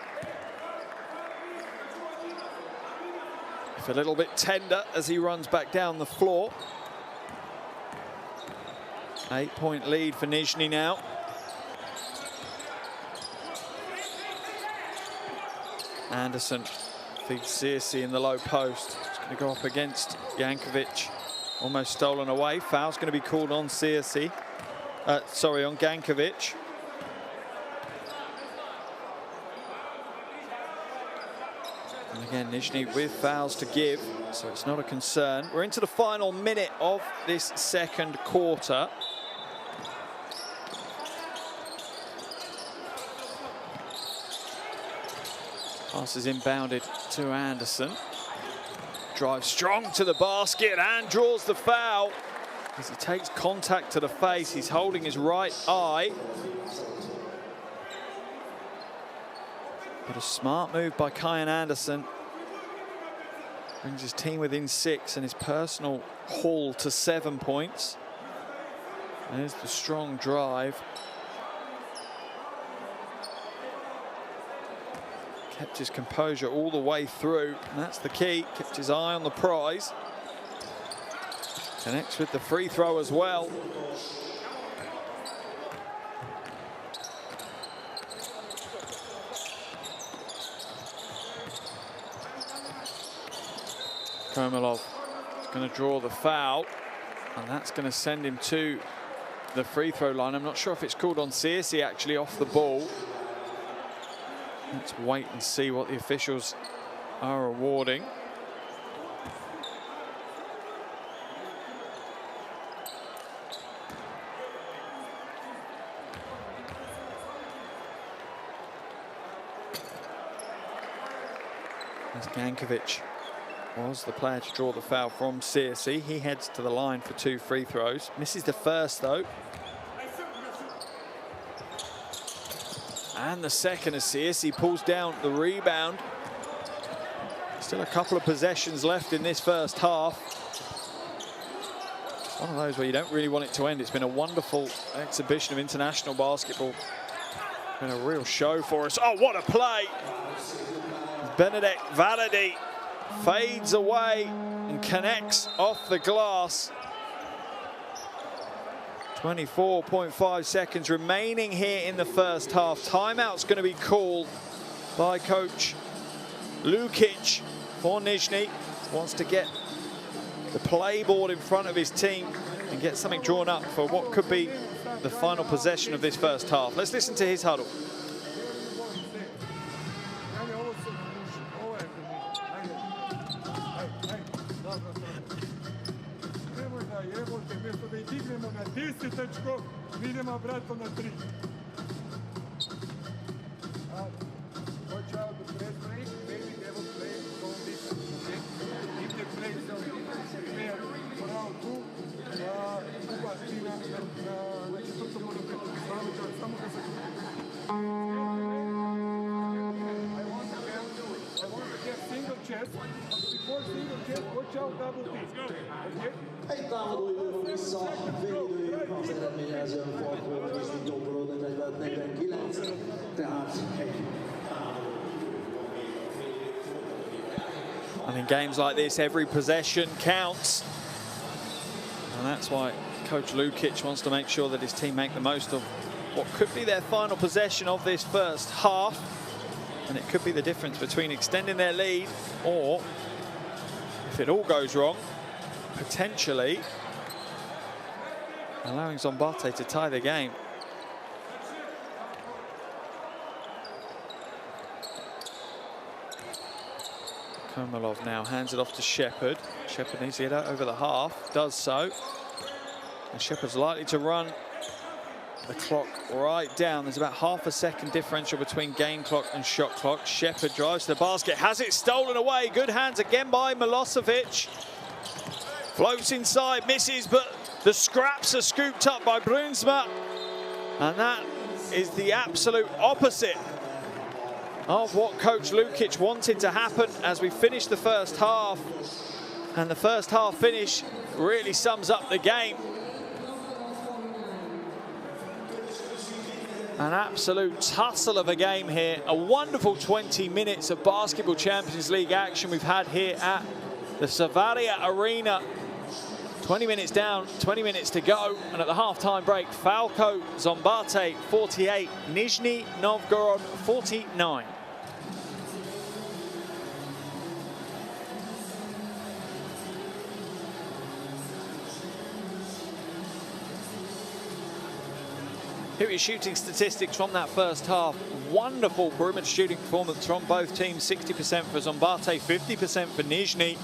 If a little bit tender as he runs back down the floor. 8-point lead for Nizhny now. Anderson feeds Searcy in the low post. He's going to go up against Jankovic. Almost stolen away. Foul's going to be called on Searcy. Sorry, on Jankovic. And again, Nizhny with fouls to give, so it's not a concern. We're into the final minute of this second quarter. Pass is inbounded to Anderson. Drives strong to the basket and draws the foul. As he takes contact to the face, he's holding his right eye. But a smart move by Kyan Anderson. Brings his team within 6 and his personal haul to 7 points. There's the strong drive. Kept his composure all the way through, and that's the key. Kept his eye on the prize. Connects with the free throw as well. Komalov is going to draw the foul, and that's going to send him to the free throw line. I'm not sure if it's called on Searcy actually off the ball. Let's wait and see what the officials are awarding. As Jankovic was the player to draw the foul from Searcy. He heads to the line for 2 free throws. Misses the first though. And the second as Searcy pulls down the rebound. Still a couple of possessions left in this first half. It's one of those where you don't really want it to end. It's been a wonderful exhibition of international basketball. Been a real show for us. Oh, what a play! Benedek Valady fades away and connects off the glass. 24.5 seconds remaining here in the first half. Timeout's going to be called by coach Lukic for Nizhny. Wants to get the playboard in front of his team and get something drawn up for what could be the final possession of this first half. Let's listen to his huddle.
Idemo vratom na 3. Watch out, the press break. Maybe they will play on this. If they play some prepare for round 2, znači to smo samo da se I want to get single chest. Before single chest, watch out double team. Okay?
Egy támadóidő vissza, félidőig az eredményező a Falco Nizhny Novgorod 49, tehát egy.
And in games like this, every possession counts. And that's why Coach Lukic wants to make sure that his team make the most of what could be their final possession of this first half. And it could be the difference between extending their lead or, if it all goes wrong, potentially allowing Szombathely to tie the game. Komalov now hands it off to Shepherd. Shepherd needs to get out over the half, does so. And Shepherd's likely to run the clock right down. There's about half a second differential between game clock and shot clock. Shepherd drives to the basket, has it stolen away. Good hands again by Milosevic. Floats inside, misses, but the scraps are scooped up by Brunsma. And that is the absolute opposite of what Coach Lukic wanted to happen as we finish the first half. And the first half finish really sums up the game. An absolute tussle of a game here. A wonderful 20 minutes of Basketball Champions League action we've had here at the Szombathely Arena. 20 minutes down, 20 minutes to go. And at the half-time break, Falco Szombathely 48, Nizhny Novgorod 49. Here are your shooting statistics from that first half. Wonderful perimeter shooting performance from both teams. 60% for Szombathely, 50% for Nizhny.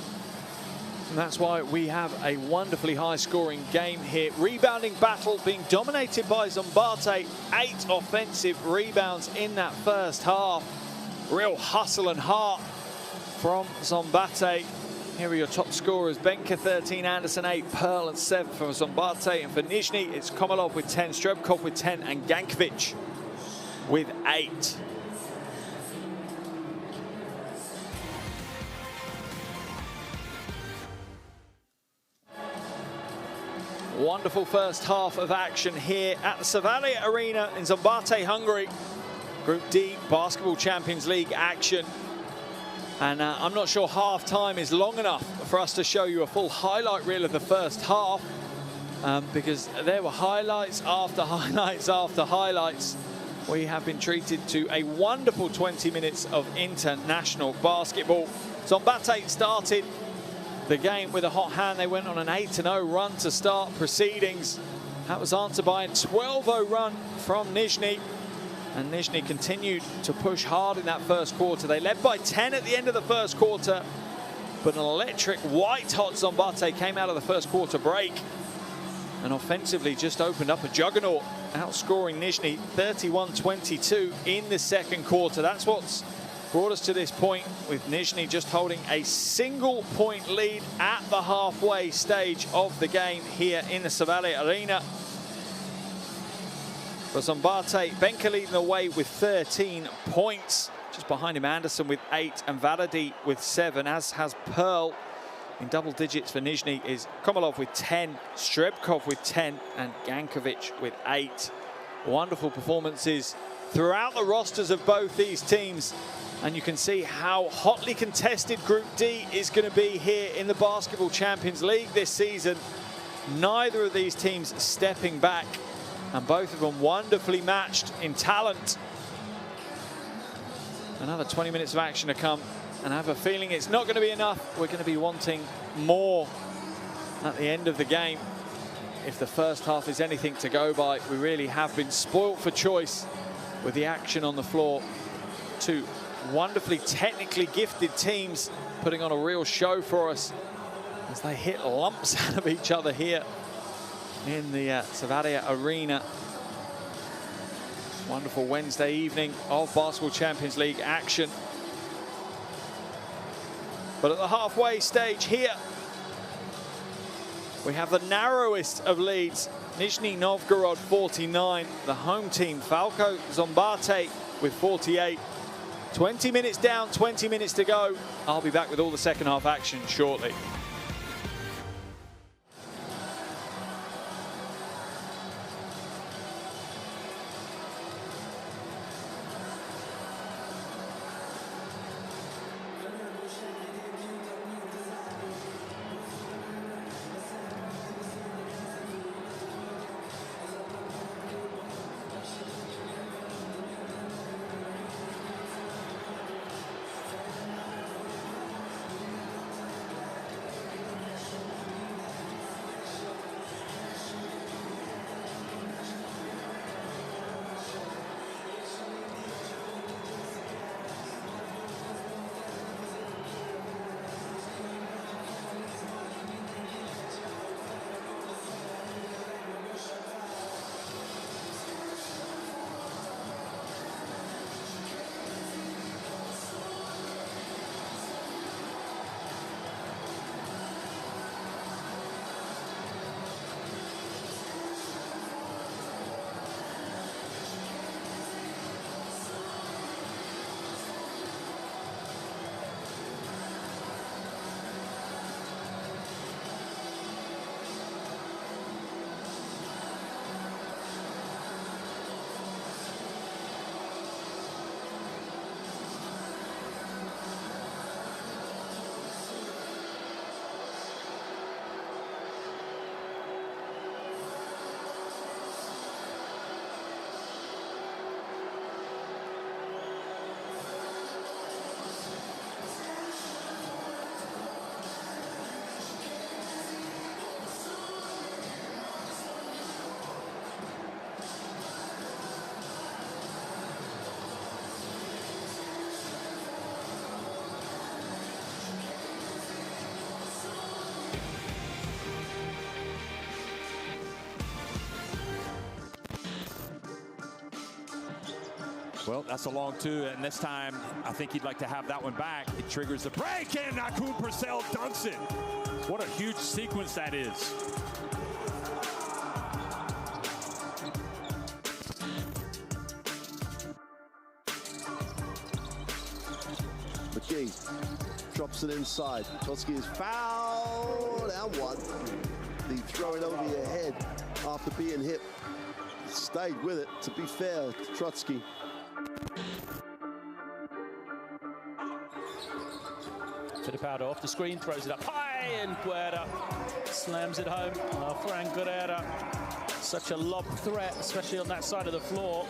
And that's why we have a wonderfully high-scoring game here. Rebounding battle being dominated by Szombathely. 8 offensive rebounds in that first half. Real hustle and heart from Szombathely. Here are your top scorers. Benka 13, Anderson 8, Pearl and 7 for Szombathely. And for Nizhny, it's Komalov with 10, Strebkov with 10, and Gankovic with 8. Wonderful first half of action here at the Szombathely Arena in Szombathely, Hungary. Group D Basketball Champions League action. And I'm not sure half-time is long enough for us to show you a full highlight reel of the first half, because there were highlights after highlights after highlights. We have been treated to a wonderful 20 minutes of international basketball. Szombathely started the game with a hot hand. They went on an 8-0 run to start proceedings. That was answered by a 12-0 run from Nizhny. And Nizhny continued to push hard in that first quarter. They led by 10 at the end of the first quarter, but an electric white-hot Szombathely came out of the first quarter break and offensively just opened up a juggernaut, outscoring Nizhny 31-22 in the second quarter. That's what's brought us to this point, with Nizhny just holding a single-point lead at the halfway stage of the game here in the Szombathely Arena. For Szombathely, Benka leading the way with 13 points. Just behind him, Anderson with 8 and Valady with 7, as has Pearl. In double digits for Nizhny is Komalov with 10, Strebkov with 10, and Gankovic with 8. Wonderful performances throughout the rosters of both these teams. And you can see how hotly contested Group D is going to be here in the Basketball Champions League this season. Neither of these teams stepping back, and both of them wonderfully matched in talent. Another 20 minutes of action to come, and I have a feeling it's not going to be enough. We're going to be wanting more at the end of the game. If the first half is anything to go by, we really have been spoilt for choice with the action on the floor. Two wonderfully technically gifted teams putting on a real show for us as they hit lumps out of each other here in the Szombathely Arena. Wonderful Wednesday evening of Basketball Champions League action. But at the halfway stage here, we have the narrowest of leads. Nizhny Novgorod 49, the home team Falco Szombathely with 48. 20 minutes down, 20 minutes to go. I'll be back with all the second half action shortly.
Well, that's a long two, and this time I think he'd like to have that one back. It triggers the break, and Akun Purcell dunks it. What a huge sequence that is.
McGee drops it inside. Trotsky is fouled and one. The throw it over your head after being hit. Stayed with it, to be fair to Trotsky.
Fittipaldi off the screen, throws it up high, and Guerra slams it home. Fran Guerra, such a lob threat, especially on that side of the floor.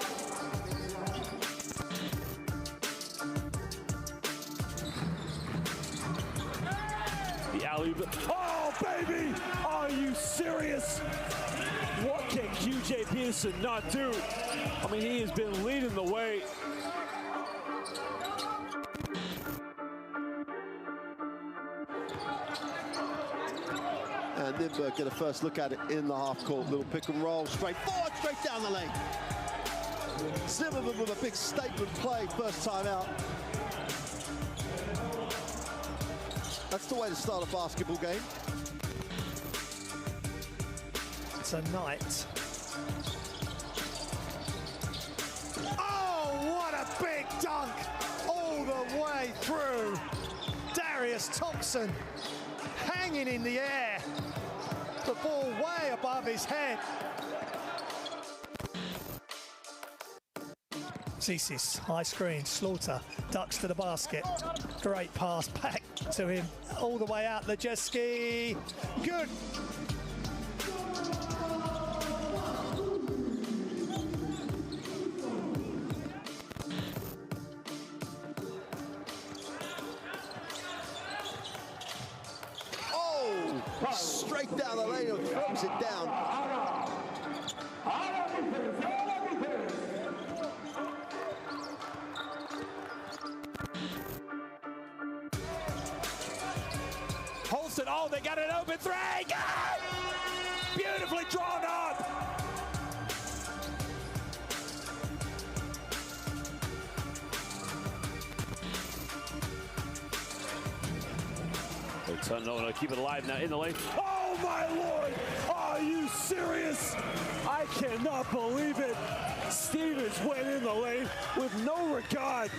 The alley-oop. Oh, baby! Are you serious? What can QJ Peterson not do? I mean, he has been leading the way.
And Nidberg get a first look at it in the half court. Little pick and roll, straight forward, straight down the lane. Zimmerman with a big statement play, first time out. That's the way to start a basketball game.
Tonight. Oh, what a big dunk all the way through. Darius Thompson hanging in the air. The ball way above his head. Cesis, high screen, Slaughter ducks to the basket. Great pass back to him all the way out the jet ski. Good.
Straight down the lane and throws it down.
Holston, oh, they got an open three. Good! Beautifully drawn up.
No, keep it alive now in the lane. Oh my Lord! Are you serious? I cannot believe it. Stevens went in the lane with no regard.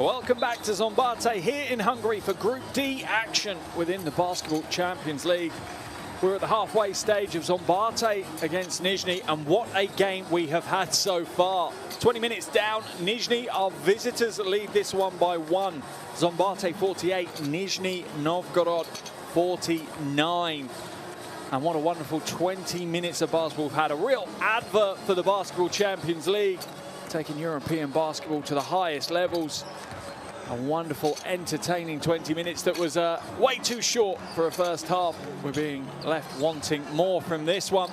Welcome back to Szombathely here in Hungary for Group D action within the Basketball Champions League. We're at the halfway stage of Szombathely against Nizhny, and what a game we have had so far. 20 minutes down, Nizhny, our visitors, lead this one by 1. Szombathely 48, Nizhny Novgorod 49. And what a wonderful 20 minutes of basketball we've had. A real advert for the Basketball Champions League, taking European basketball to the highest levels. A wonderful, entertaining 20 minutes that was way too short for a first half. We're being left wanting more from this one.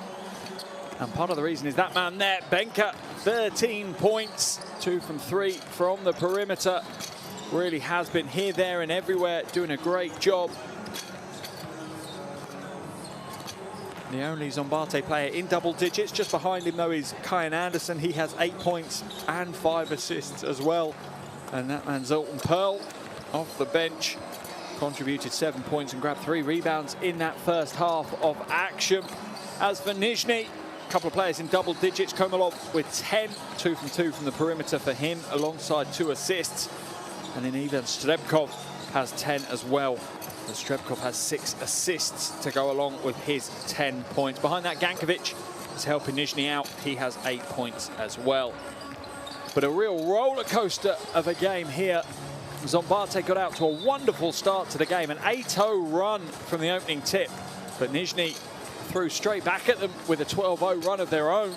And part of the reason is that man there, Benka, 13 points, 2 from 3 from the perimeter. Really has been here, there and everywhere, doing a great job. The only Szombathely player in double digits. Just behind him, though, is Kyan Anderson. He has 8 points and 5 assists as well. And that man, Zoltan Pearl, off the bench, contributed 7 points and grabbed 3 rebounds in that first half of action. As for Nizhny, a couple of players in double digits. Komalov with 10, 2 from 2 from the perimeter for him, alongside 2 assists. And then even Strebkov has 10 as well. And Strebkov has 6 assists to go along with his 10 points. Behind that, Gankovic is helping Nizhny out. He has 8 points as well. But a real roller coaster of a game here. Szombathely got out to a wonderful start to the game, an 8-0 run from the opening tip. But Nizhny threw straight back at them with a 12-0 run of their own.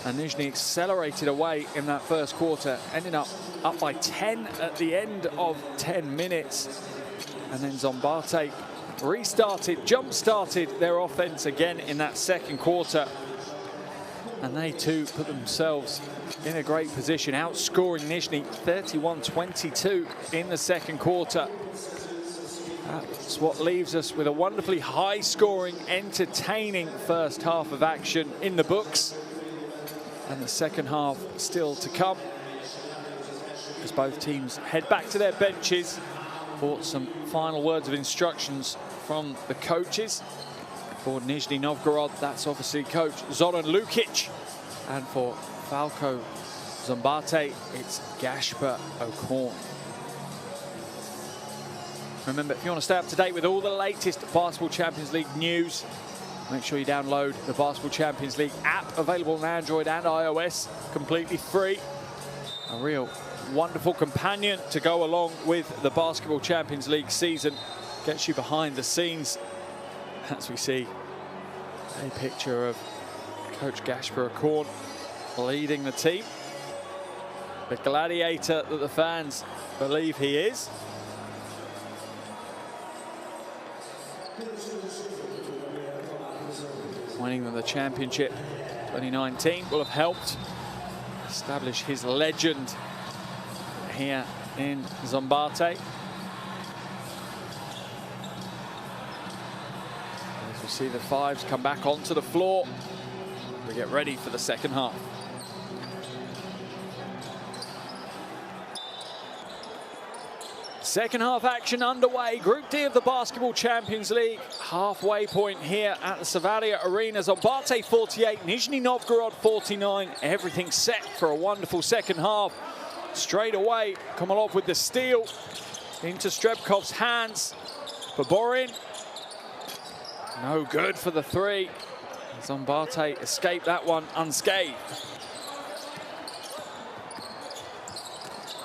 And Nizhny accelerated away in that first quarter, ending up by 10 at the end of 10 minutes. And then Szombathely restarted, jump-started their offense again in that second quarter. And they too put themselves in a great position, outscoring Nizhny 31-22 in the second quarter. That's what leaves us with a wonderfully high-scoring, entertaining first half of action in the books. And the second half still to come, as both teams head back to their benches for some final words of instructions from the coaches. For Nizhny Novgorod, that's obviously coach Zoran Lukic. And for Falco Szombathely, it's Gasper O'Korn. Remember, if you want to stay up to date with all the latest Basketball Champions League news, make sure you download the Basketball Champions League app, available on Android and iOS, completely free. A real wonderful companion to go along with the Basketball Champions League season. Gets you behind the scenes as we see a picture of Coach Gasper O'Korn leading the team. The gladiator that the fans believe he is. Winning the championship 2019 will have helped establish his legend here in Szombathely. As we see the fives come back onto the floor to get ready for the second half. Second half action underway. Group D of the Basketball Champions League. Halfway point here at the Savaria Arena. Szombathely 48, Nizhny Novgorod 49. Everything set for a wonderful second half. Straight away, Komalov with the steal into Strebkov's hands. Baborin, no good for the 3. Szombathely escaped that one unscathed.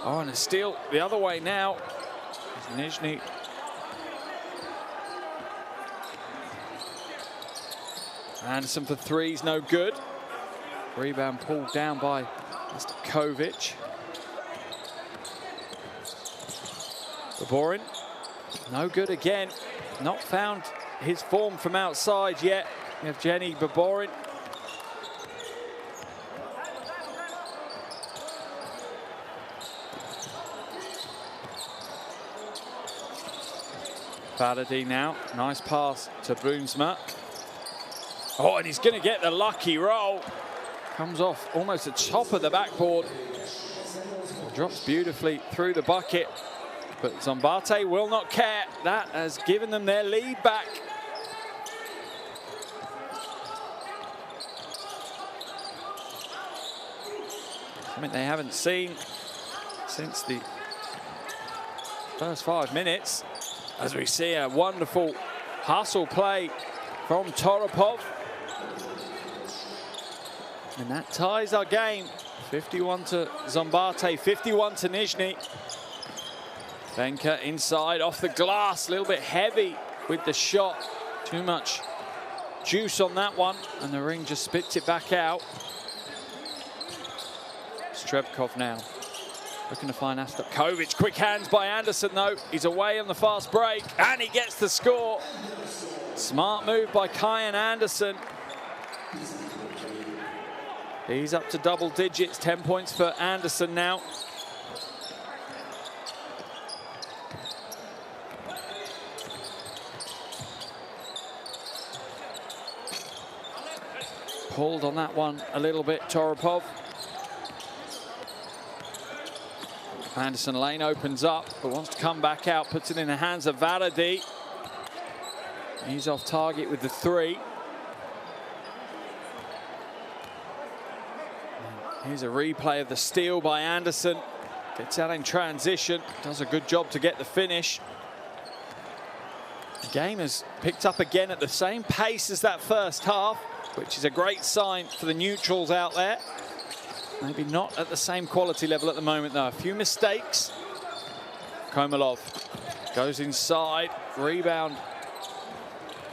Oh, and a steal the other way now. Nizhny. Anderson for 3's no good. Rebound pulled down by Mr. Kovic. Baborin, no good again. Not found his form from outside yet. Evgeny Baborin. Faraday now, nice pass to Boomsma. Oh, and he's going to get the lucky roll. Comes off almost the top of the backboard. Drops beautifully through the bucket. But Szombathely will not care. That has given them their lead back. Something they haven't seen since the first 5 minutes, as we see a wonderful hustle play from Toropov. And that ties our game. 51 to Szombathely, 51 to Nizhny. Benka inside, off the glass, a little bit heavy with the shot. Too much juice on that one, and the ring just spits it back out. Strebkov now looking to find Astapkovic. Quick hands by Anderson, though. He's away on the fast break, and he gets the score. Smart move by Kyan Anderson. He's up to double digits, 10 points for Anderson now. Pulled on that one a little bit, Toropov. Anderson lane opens up, but wants to come back out, puts it in the hands of Varady. He's off target with the 3. Here's a replay of the steal by Anderson. Gets out in transition, does a good job to get the finish. The game has picked up again at the same pace as that first half, which is a great sign for the neutrals out there. Maybe not at the same quality level at the moment, though. A few mistakes. Komalov goes inside. Rebound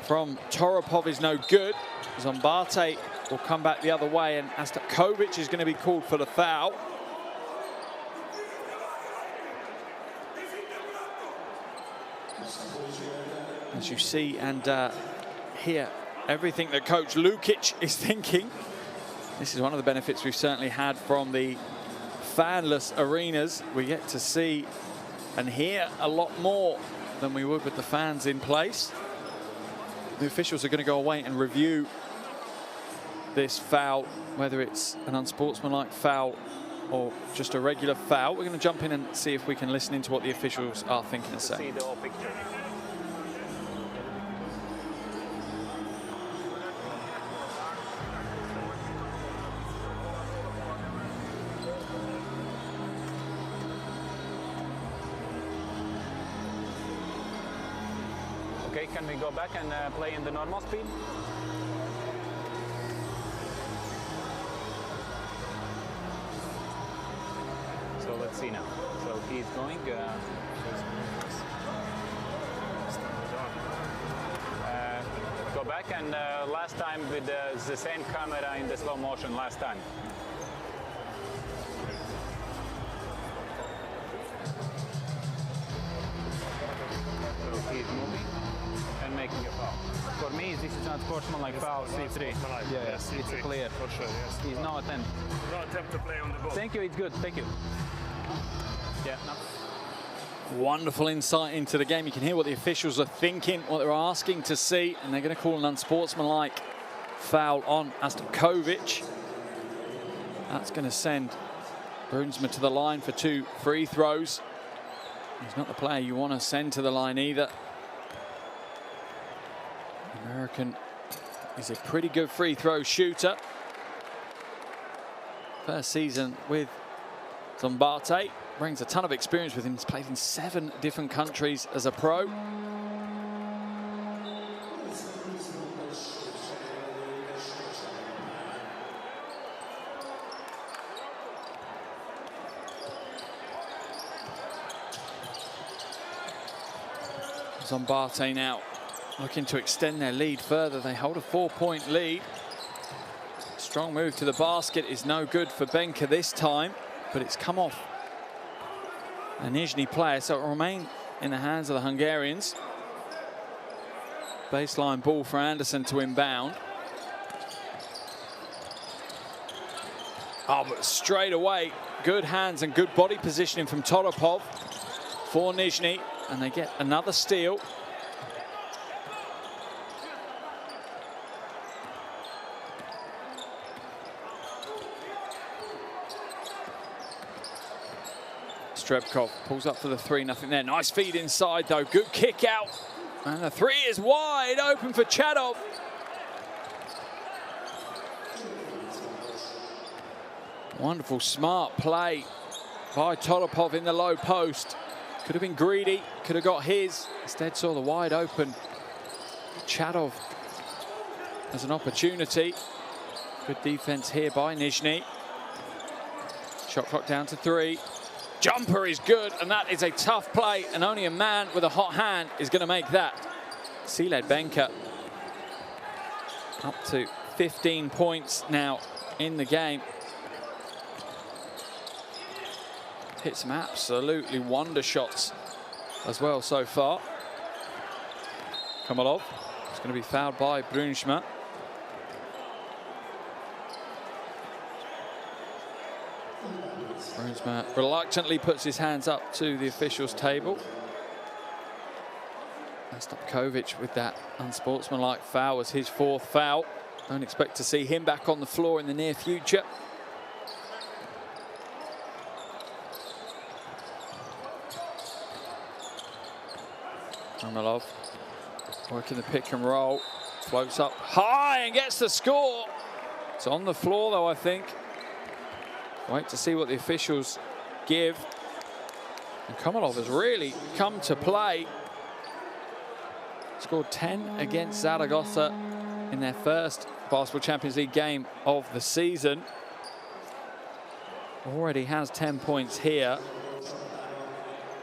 from Toropov is no good. Szombathely will come back the other way, and Astapkovic is going to be called for the foul. As you see and hear everything that Coach Lukic is thinking. This is one of the benefits we've certainly had from the fanless arenas. We get to see and hear a lot more than we would with the fans in place. The officials are going to go away and review this foul, whether it's an unsportsmanlike foul or just a regular foul. We're going to jump in and see if we can listen into what the officials are thinking and saying.
See the whole picture. Okay, can we go back and play in the normal speed? So let's see now. So he's going. Go back and last time with the same camera in the slow motion last time. So he's moving and making a foul. For me, this is not sportsmanlike foul, C3. Yes, it's clear.
For sure, yes.
He's no attempt.
No attempt to play on the ball.
Thank you, it's good. Thank you. Yeah, no.
Wonderful insight into the game. You can hear what the officials are thinking, what they're asking to see, and they're going to call an unsportsmanlike foul on Astapkovic. That's going to send Brunsma to the line for 2 free throws. He's not the player you want to send to the line either. American is a pretty good free throw shooter. First season with Szombathely. Brings a ton of experience with him. He's played in 7 different countries as a pro. Szombathely now looking to extend their lead further. They hold a 4-point lead. Strong move to the basket is no good for Benka this time, but it's come off a Nizhny player, so it will remain in the hands of the Hungarians. Baseline ball for Anderson to inbound. Oh, but straight away, good hands and good body positioning from Toropov for Nizhny, and they get another steal. Strebkov pulls up for the 3, nothing there. Nice feed inside though, good kick out. And the 3 is wide open for Chadov. Wonderful, smart play by Toropov in the low post. Could have been greedy, could have got his. Instead saw the wide open Chadov as an opportunity. Good defense here by Nizhny. Shot clock down to 3. Jumper is good, and that is a tough play, and only a man with a hot hand is going to make that. Sealed Benka up to 15 points now in the game. Hit some absolutely wonder shots as well so far. Komalov is going to be fouled by Brunschma. Brunschma reluctantly puts his hands up to the officials' table. Stopkovic with that unsportsmanlike foul was his 4th foul. Don't expect to see him back on the floor in the near future. Komalov working the pick and roll, floats up high and gets the score. It's on the floor though, I think. Wait to see what the officials give. And Komalov has really come to play. Scored 10 against Zaragoza in their first Basketball Champions League game of the season. Already has 10 points here.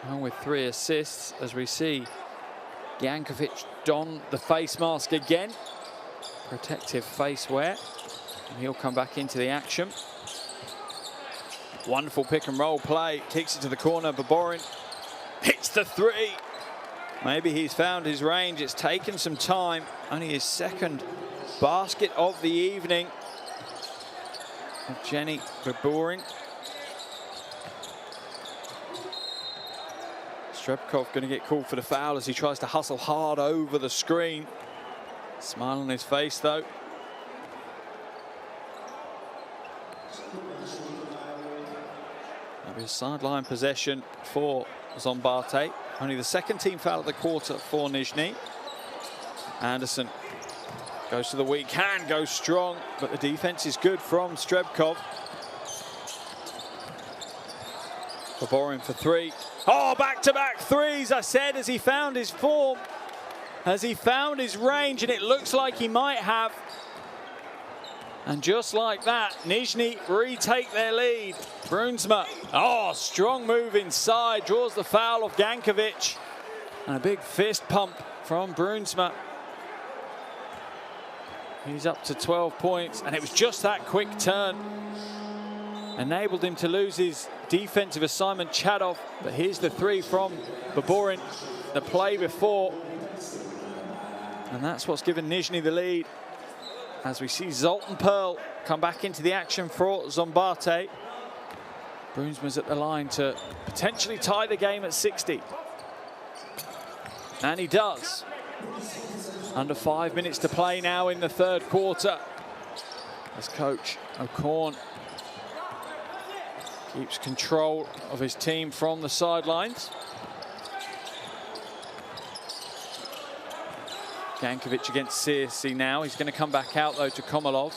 And with 3 assists, as we see Jankovic don the face mask again. Protective face wear. And he'll come back into the action. Wonderful pick and roll play. Kicks it to the corner. Baborin hits the 3. Maybe he's found his range. It's taken some time. Only his 2nd basket of the evening. Jenny Baborin. Strebkov going to get called for the foul as he tries to hustle hard over the screen. Smile on his face though. That'll be a sideline possession for Szombathely. Only the 2nd team foul of the quarter for Nizhny. Anderson goes to the weak hand, goes strong, but the defense is good from Strebkov. Baborin for 3. Oh, back-to-back 3s, I said, as he found his form, as he found his range, and it looks like he might have. And just like that, Nizhny retake their lead. Brunschma, oh, strong move inside, draws the foul of Jankovic. And a big fist pump from Brunschma. He's up to 12 points, and it was just that quick turn. Enabled him to lose his defensive assignment, Chadov. But here's the 3 from Baborin, the play before. And that's what's given Nizhny the lead. As we see Zoltan Pearl come back into the action for Szombathely. Brunschma's at the line to potentially tie the game at 60. And he does. Under 5 minutes to play now in the 3rd quarter. As coach O'Corn keeps control of his team from the sidelines. Jankovic against Searcy now. He's going to come back out though to Komalov.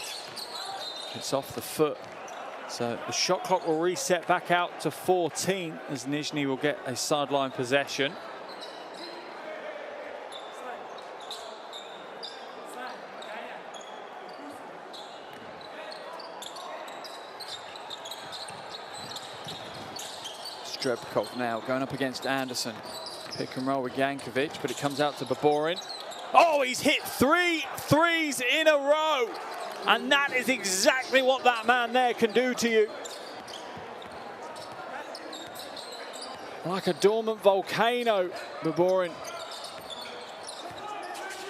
It's off the foot. So the shot clock will reset back out to 14 as Nizhny will get a sideline possession. Strebkov now going up against Anderson. Pick and roll with Jankovic, but it comes out to Baborin. Oh, he's hit 3 threes in a row. And that is exactly what that man there can do to you. Like a dormant volcano, Baborin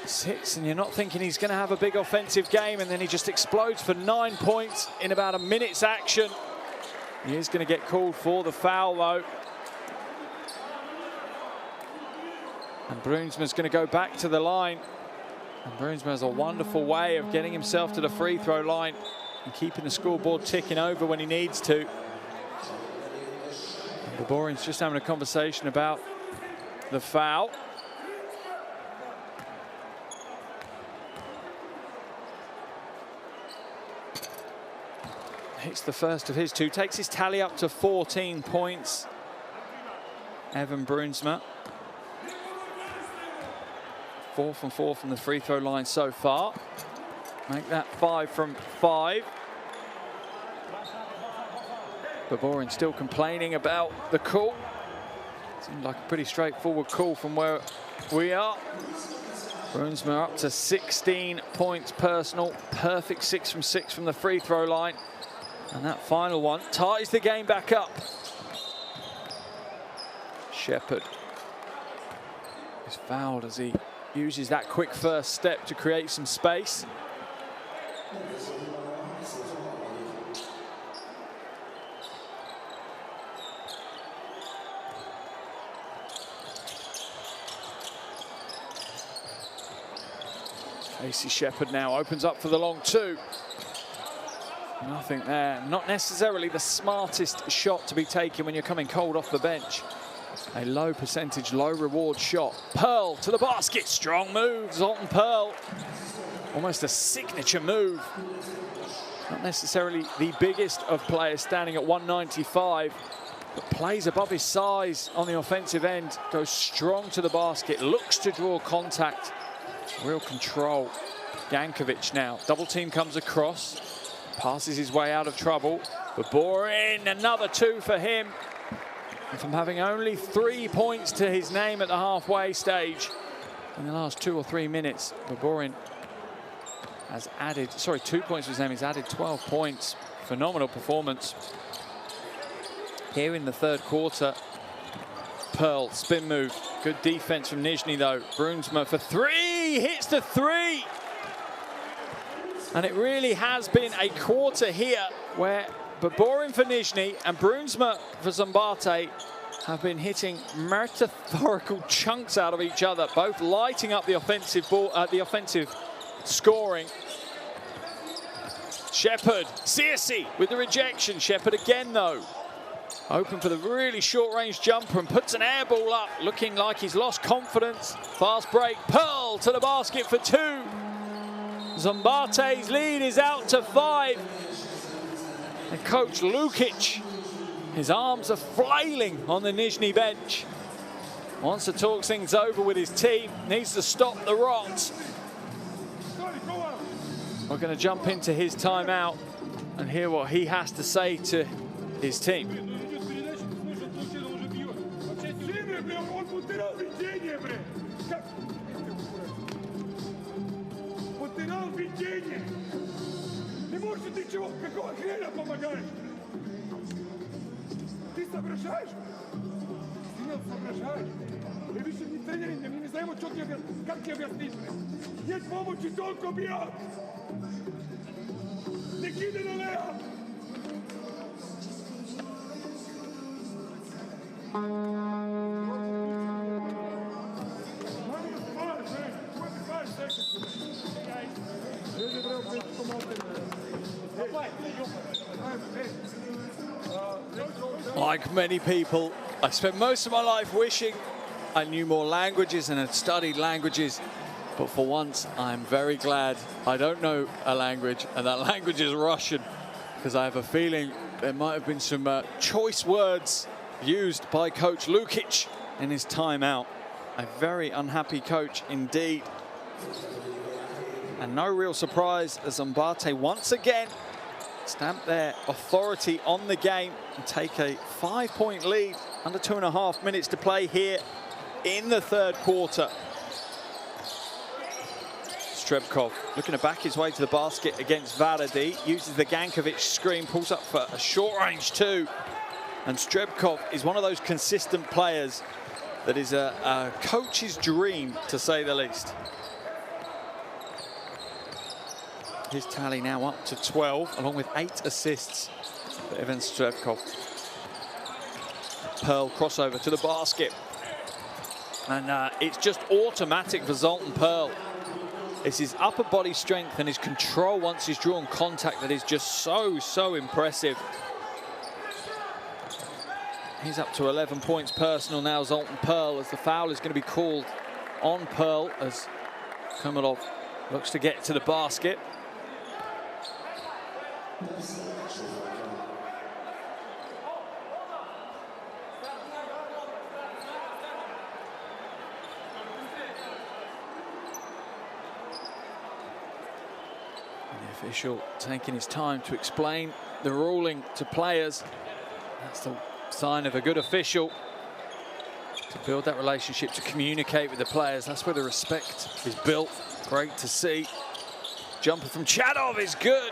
sits, and you're not thinking he's going to have a big offensive game, and then he just explodes for 9 points in about a minute's action. He is going to get called for the foul, though. And Brunschma's going to go back to the line. And Brunschma has a wonderful way of getting himself to the free throw line and keeping the scoreboard ticking over when he needs to. And Baborin's just having a conversation about the foul. Hits the first of his 2, takes his tally up to 14 points. Evan Brunsma. 4 from 4 from the free throw line so far. Make that 5 from 5. Baburin still complaining about the call. Seemed like a pretty straightforward call from where we are. Brunsma up to 16 points personal. Perfect 6 from 6 from the free throw line. And that final one ties the game back up. Shepherd is fouled as he uses that quick first step to create some space. Casey Shepherd now opens up for the long two. Nothing there. Not necessarily the smartest shot to be taken when you're coming cold off the bench. A low percentage, low reward shot. Pearl to the basket. Strong move, Zoltan Pearl. Almost a signature move. Not necessarily the biggest of players, standing at 195, but plays above his size on the offensive end. Goes strong to the basket, looks to draw contact. Real control. Jankovic now. Double team comes across. Passes his way out of trouble. Baburin, another 2 for him. And from having only 3 points to his name at the halfway stage in the last 2 or 3 minutes, Baburin has added, 2 points to his name, he's added 12 points. Phenomenal performance. Here in the third quarter, Pearl, spin move. Good defense from Nizhny though. Brunsma for 3, hits the 3. And it really has been a quarter here where Baburin for Nizhny and Brunsma for Szombathely have been hitting metaphorical chunks out of each other, both lighting up the offensive ball, the offensive scoring. Shepherd, Searcy with the rejection. Shepherd again though. Open for the really short-range jumper and puts an air ball up, looking like he's lost confidence. Fast break, Pearl to the basket for 2. Szombathely's lead is out to 5. And Coach Lukic, his arms are flailing on the Nizhny bench. Wants to talk things over with his team, needs to stop the rot. We're going to jump into his timeout and hear what he has to say to his team.
Не можешь ты чего, какого хрена помогаешь? Ты соображаешь? Ты соображаешь? Мы еще не тренеры, мы не знаем, что тебе, как тебе объяснить. Нет помощи, только бьет. Не кидай на лево.
Like many people, I spent most of my life wishing I knew more languages and had studied languages, but for once I'm very glad I don't know a language, and that language is Russian, because I have a feeling there might have been some choice words used by Coach Lukic in his timeout. A very unhappy coach indeed. And no real surprise as Szombathely once again stamp their authority on the game and take a 5-point lead. Under 2.5 minutes to play here in the third quarter. Strebkov looking to back his way to the basket against Varady. Uses the Jankovic screen, pulls up for a short range 2. And Strebkov is one of those consistent players that is a coach's dream, to say the least. His tally now up to 12, along with 8 assists for Ivan Strebkov. Pearl crossover to the basket. And it's just automatic for Zoltan Pearl. It's his upper body strength and his control once he's drawn contact that is just so impressive. He's up to 11 points personal now, Zoltan Pearl, as the foul is going to be called on Pearl as Komalov looks to get to the basket. Official taking his time to explain the ruling to players. That's the sign of a good official. To build that relationship, to communicate with the players. That's where the respect is built. Great to see. Jumper from Chadov is good.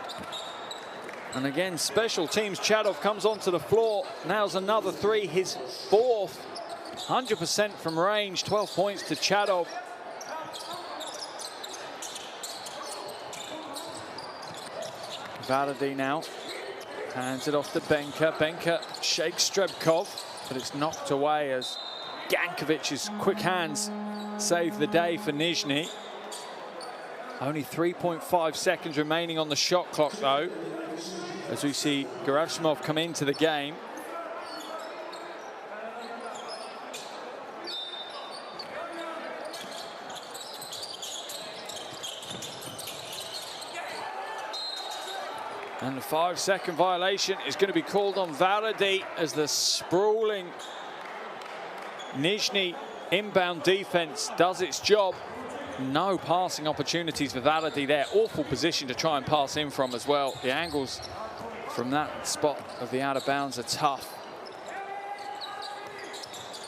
And again, special teams, Chadov comes onto the floor. Nails another three, his fourth. 100% from range, 12 points to Chadov. Valady now hands it off to Benka. Benka shakes Strebkov, but it's knocked away as Gankovic's quick hands save the day for Nizhny. Only 3.5 seconds remaining on the shot clock, though, as we see Gerasimov come into the game. And the 5-second violation is going to be called on Valady as the sprawling Nizhny inbound defense does its job. No passing opportunities for Valady there. Awful position to try and pass in from as well. The angles from that spot of the out of bounds are tough.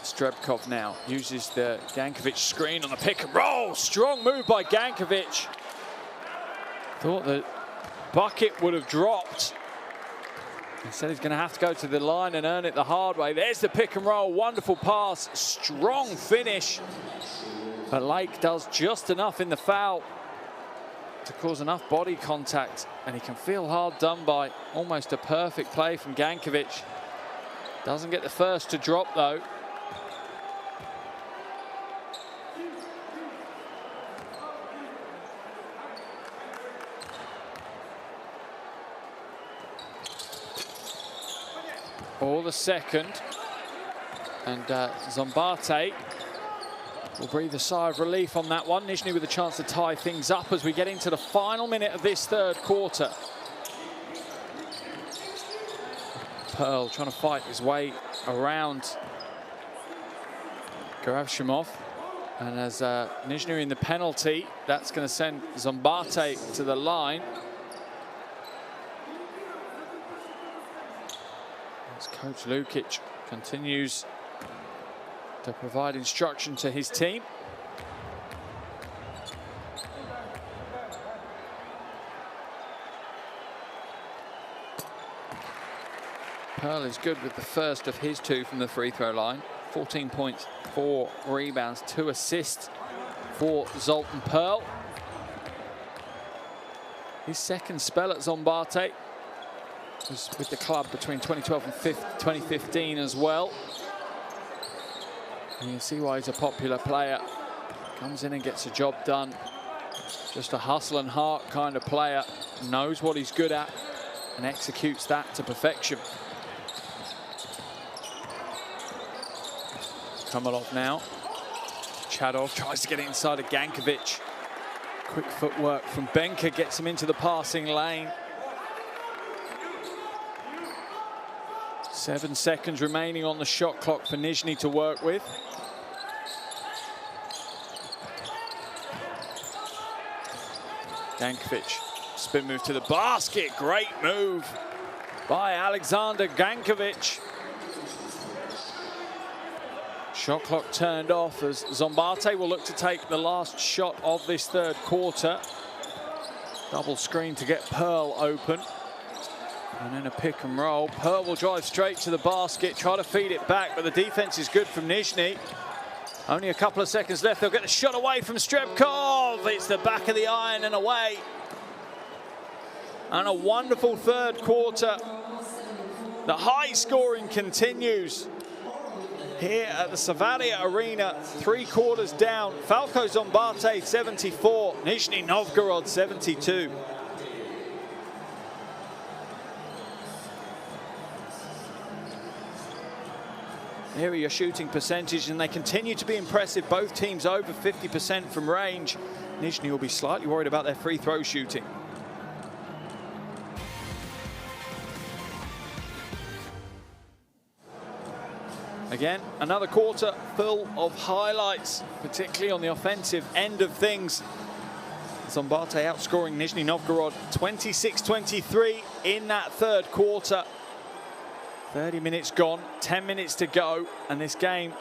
Strebkov now uses the Gankovic screen on the pick and roll. Strong move by Gankovic. Thought the bucket would have dropped. Instead, he's going to have to go to the line and earn it the hard way. There's the pick and roll. Wonderful pass. Strong finish. But Lake does just enough in the foul to cause enough body contact. And he can feel hard done by. Almost a perfect play from Gankovic. Doesn't get the first to drop, though. Or the second, and Szombathely will breathe a sigh of relief on that one. Nizhny with a chance to tie things up as we get into the final minute of this third quarter. Pearl trying to fight his way around Gerasimov, and as Nizhny in the penalty, that's going to send Szombathely to the line. Coach Lukic continues to provide instruction to his team. Pearl is good with the first of his two from the free throw line. 14 points, 4 rebounds, 2 assists for Zoltan Pearl. His second spell at Szombathely was with the club between 2012 and 2015 as well. And you can see why he's a popular player. Comes in and gets a job done. Just a hustle and heart kind of player. Knows what he's good at and executes that to perfection. Komalov now. Chadov tries to get it inside of Gankovic. Quick footwork from Benka gets him into the passing lane. 7 seconds remaining on the shot clock for Nizhny to work with. Gankovic, spin move to the basket. Great move by Alexander Gankovic. Shot clock turned off as Szombathely will look to take the last shot of this third quarter. Double screen to get Pearl open. And then a pick and roll. Pearl will drive straight to the basket, try to feed it back, but the defense is good from Nizhny. Only a couple of seconds left. They'll get the shot away from Strebkov. It's the back of the iron and away. And a wonderful third quarter. The high scoring continues here at the Savaria Arena. 3 quarters down. Falco Szombathely 74, Nizhny Novgorod 72. Here are your shooting percentage, and they continue to be impressive. Both teams over 50% from range. Nizhny will be slightly worried about their free throw shooting. Again, another quarter full of highlights, particularly on the offensive end of things. Szombathely outscoring Nizhny Novgorod 26-23 in that third quarter. 30 minutes gone, 10 minutes to go, and this game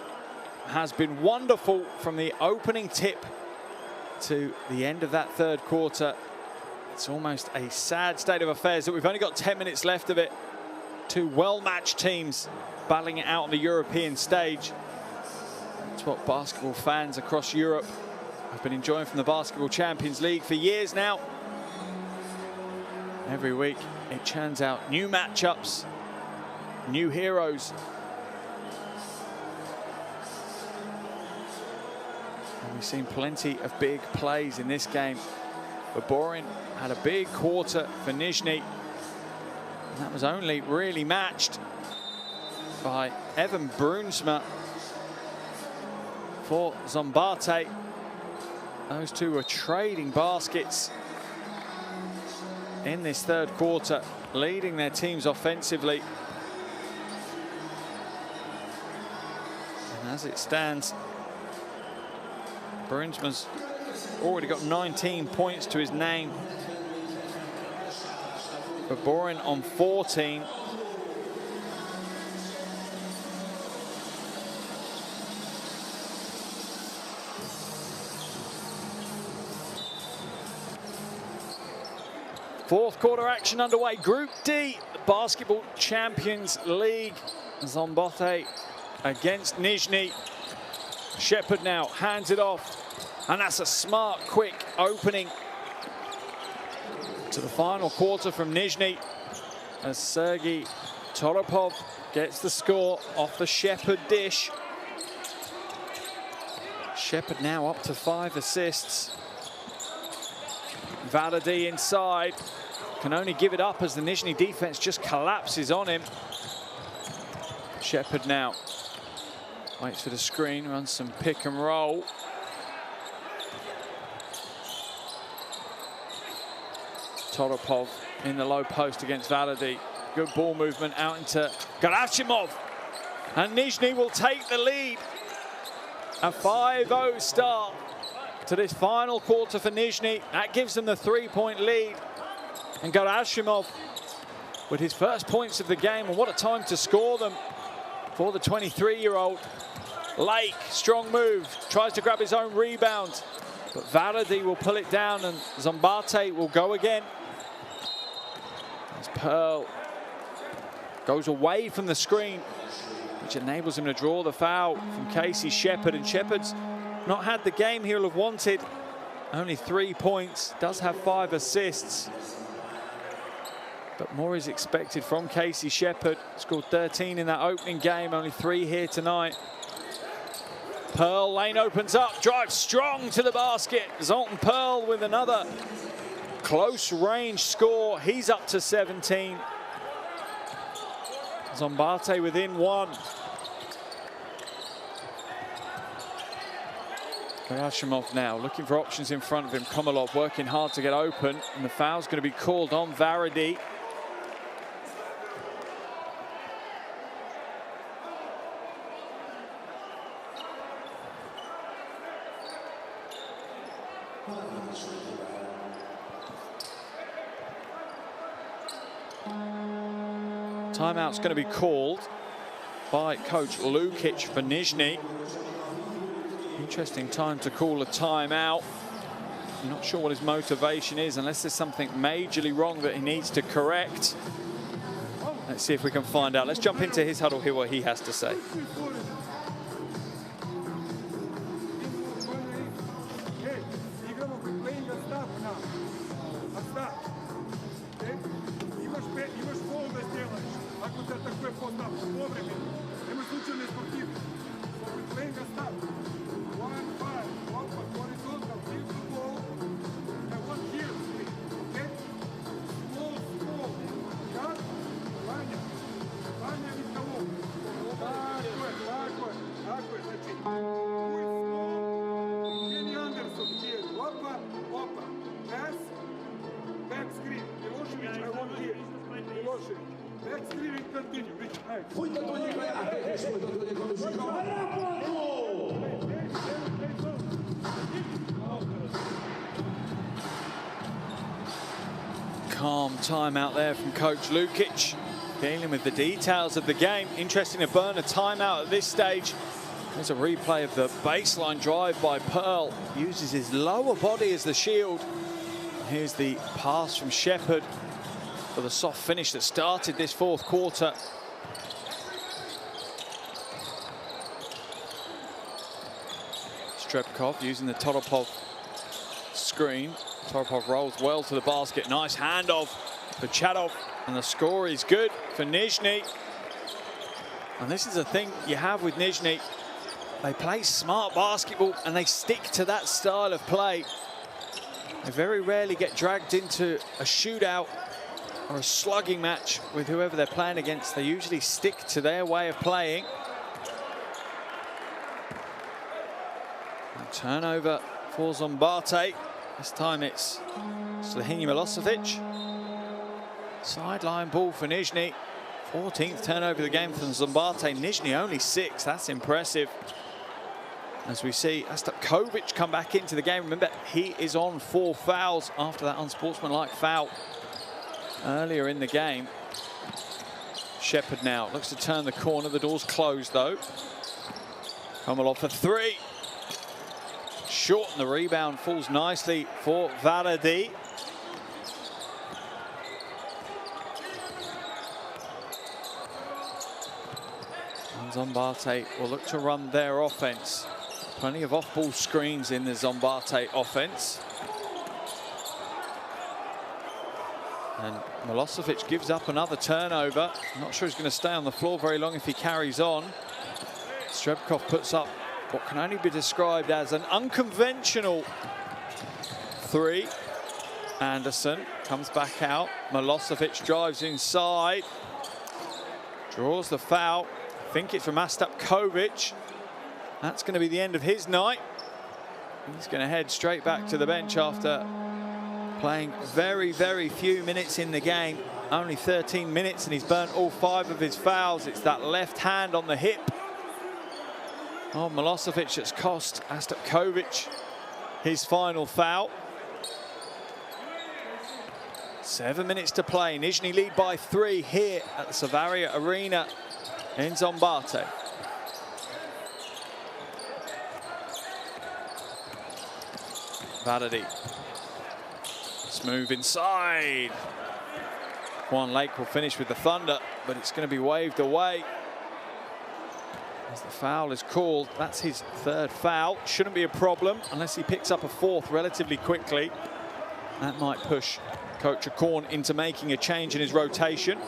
has been wonderful from the opening tip to the end of that third quarter. It's almost a sad state of affairs that we've only got 10 minutes left of it. Two well-matched teams battling it out on the European stage. That's what basketball fans across Europe have been enjoying from the Basketball Champions League for years now. Every week it churns out new matchups, new heroes. And we've seen plenty of big plays in this game. But Borin had a big quarter for Nizhny. And that was only really matched by Evan Brunsma for Szombathely. Those two were trading baskets in this third quarter, leading their teams offensively. And as it stands, Brunsma's already got 19 points to his name. But Borin on 14. Fourth quarter action underway. Group D, the Basketball Champions League. Szombathely against Nizhny. Shepherd now hands it off. And that's a smart, quick opening to the final quarter from Nizhny, as Sergei Toropov gets the score off the Shepherd dish. Shepherd now up to 5 assists. Valady inside, can only give it up as the Nizhny defense just collapses on him. Shepherd now waits for the screen, runs some pick and roll. Toropov in the low post against Valady. Good ball movement out into Gerashimov. And Nizhny will take the lead. A 5-0 start to this final quarter for Nizhny. That gives them the 3-point lead. And Gerashimov with his first points of the game, and what a time to score them for the 23-year-old. Lake, strong move, tries to grab his own rebound, but Valady will pull it down and Szombathely will go again. As Pearl goes away from the screen, which enables him to draw the foul from Casey Shepherd. And Shepherd's not had the game he'll have wanted. Only 3 points, does have 5 assists. But more is expected from Casey Shepherd. Scored 13 in that opening game, only 3 here tonight. Pearl, lane opens up, drives strong to the basket. Zoltan Pearl with another close range score. He's up to 17. Szombathely within 1. Gerashimov now looking for options in front of him. Komalov working hard to get open, and the foul's going to be called on Valady. Timeout's going to be called by Coach Lukic for Nizhny. Interesting time to call a timeout. I'm not sure what his motivation is, unless there's something majorly wrong that he needs to correct. Let's see if we can find out. Let's jump into his huddle, hear what he has to say. calm timeout there from Coach Lukic, dealing with the details of the game. Interesting to burn a timeout at this stage. There's a replay of the baseline drive by Pearl. Uses his lower body as the shield. Here's the pass from Shepherd for the soft finish that started this fourth quarter. Strebkov using the Toropov screen. Toropov rolls well to the basket. Nice handoff for Chadov. And the score is good for Nizhny. And this is the thing you have with Nizhny. They play smart basketball and they stick to that style of play. They very rarely get dragged into a shootout or a slugging match with whoever they're playing against. They usually stick to their way of playing. And turnover for Szombathely. This time it's Nizhny Milosevic. Sideline ball for Nizhny. 14th turnover of the game from Szombathely. Nizhny only 6. That's impressive. As we see Astapkovic come back into the game. Remember, he is on 4 fouls after that unsportsmanlike foul earlier in the game. Shepherd now looks to turn the corner. The door's closed, though. Komalov for 3. Short, and the rebound falls nicely for Varady. And Szombathely will look to run their offense. Plenty of off-ball screens in the Szombathely offense. And Milosevic gives up another turnover. I'm not sure he's going to stay on the floor very long if he carries on. Strebkov puts up what can only be described as an unconventional 3. Anderson comes back out. Milosevic drives inside. Draws the foul. I think it's from Astapkovic. That's going to be the end of his night. He's going to head straight back to the bench after playing very, very few minutes in the game. Only 13 minutes, and he's burnt all 5 of his fouls. It's that left hand on the hip of Milosevic that's cost Astapkovic his final foul. 7 minutes to play. Nizhny lead by 3 here at the Savaria Arena in Szombathely. Varady. Smooth inside. Juan Lake will finish with the thunder, but it's going to be waved away as the foul is called. That's his 3rd foul. Shouldn't be a problem unless he picks up a 4th relatively quickly. That might push Coach Akorn into making a change in his rotation.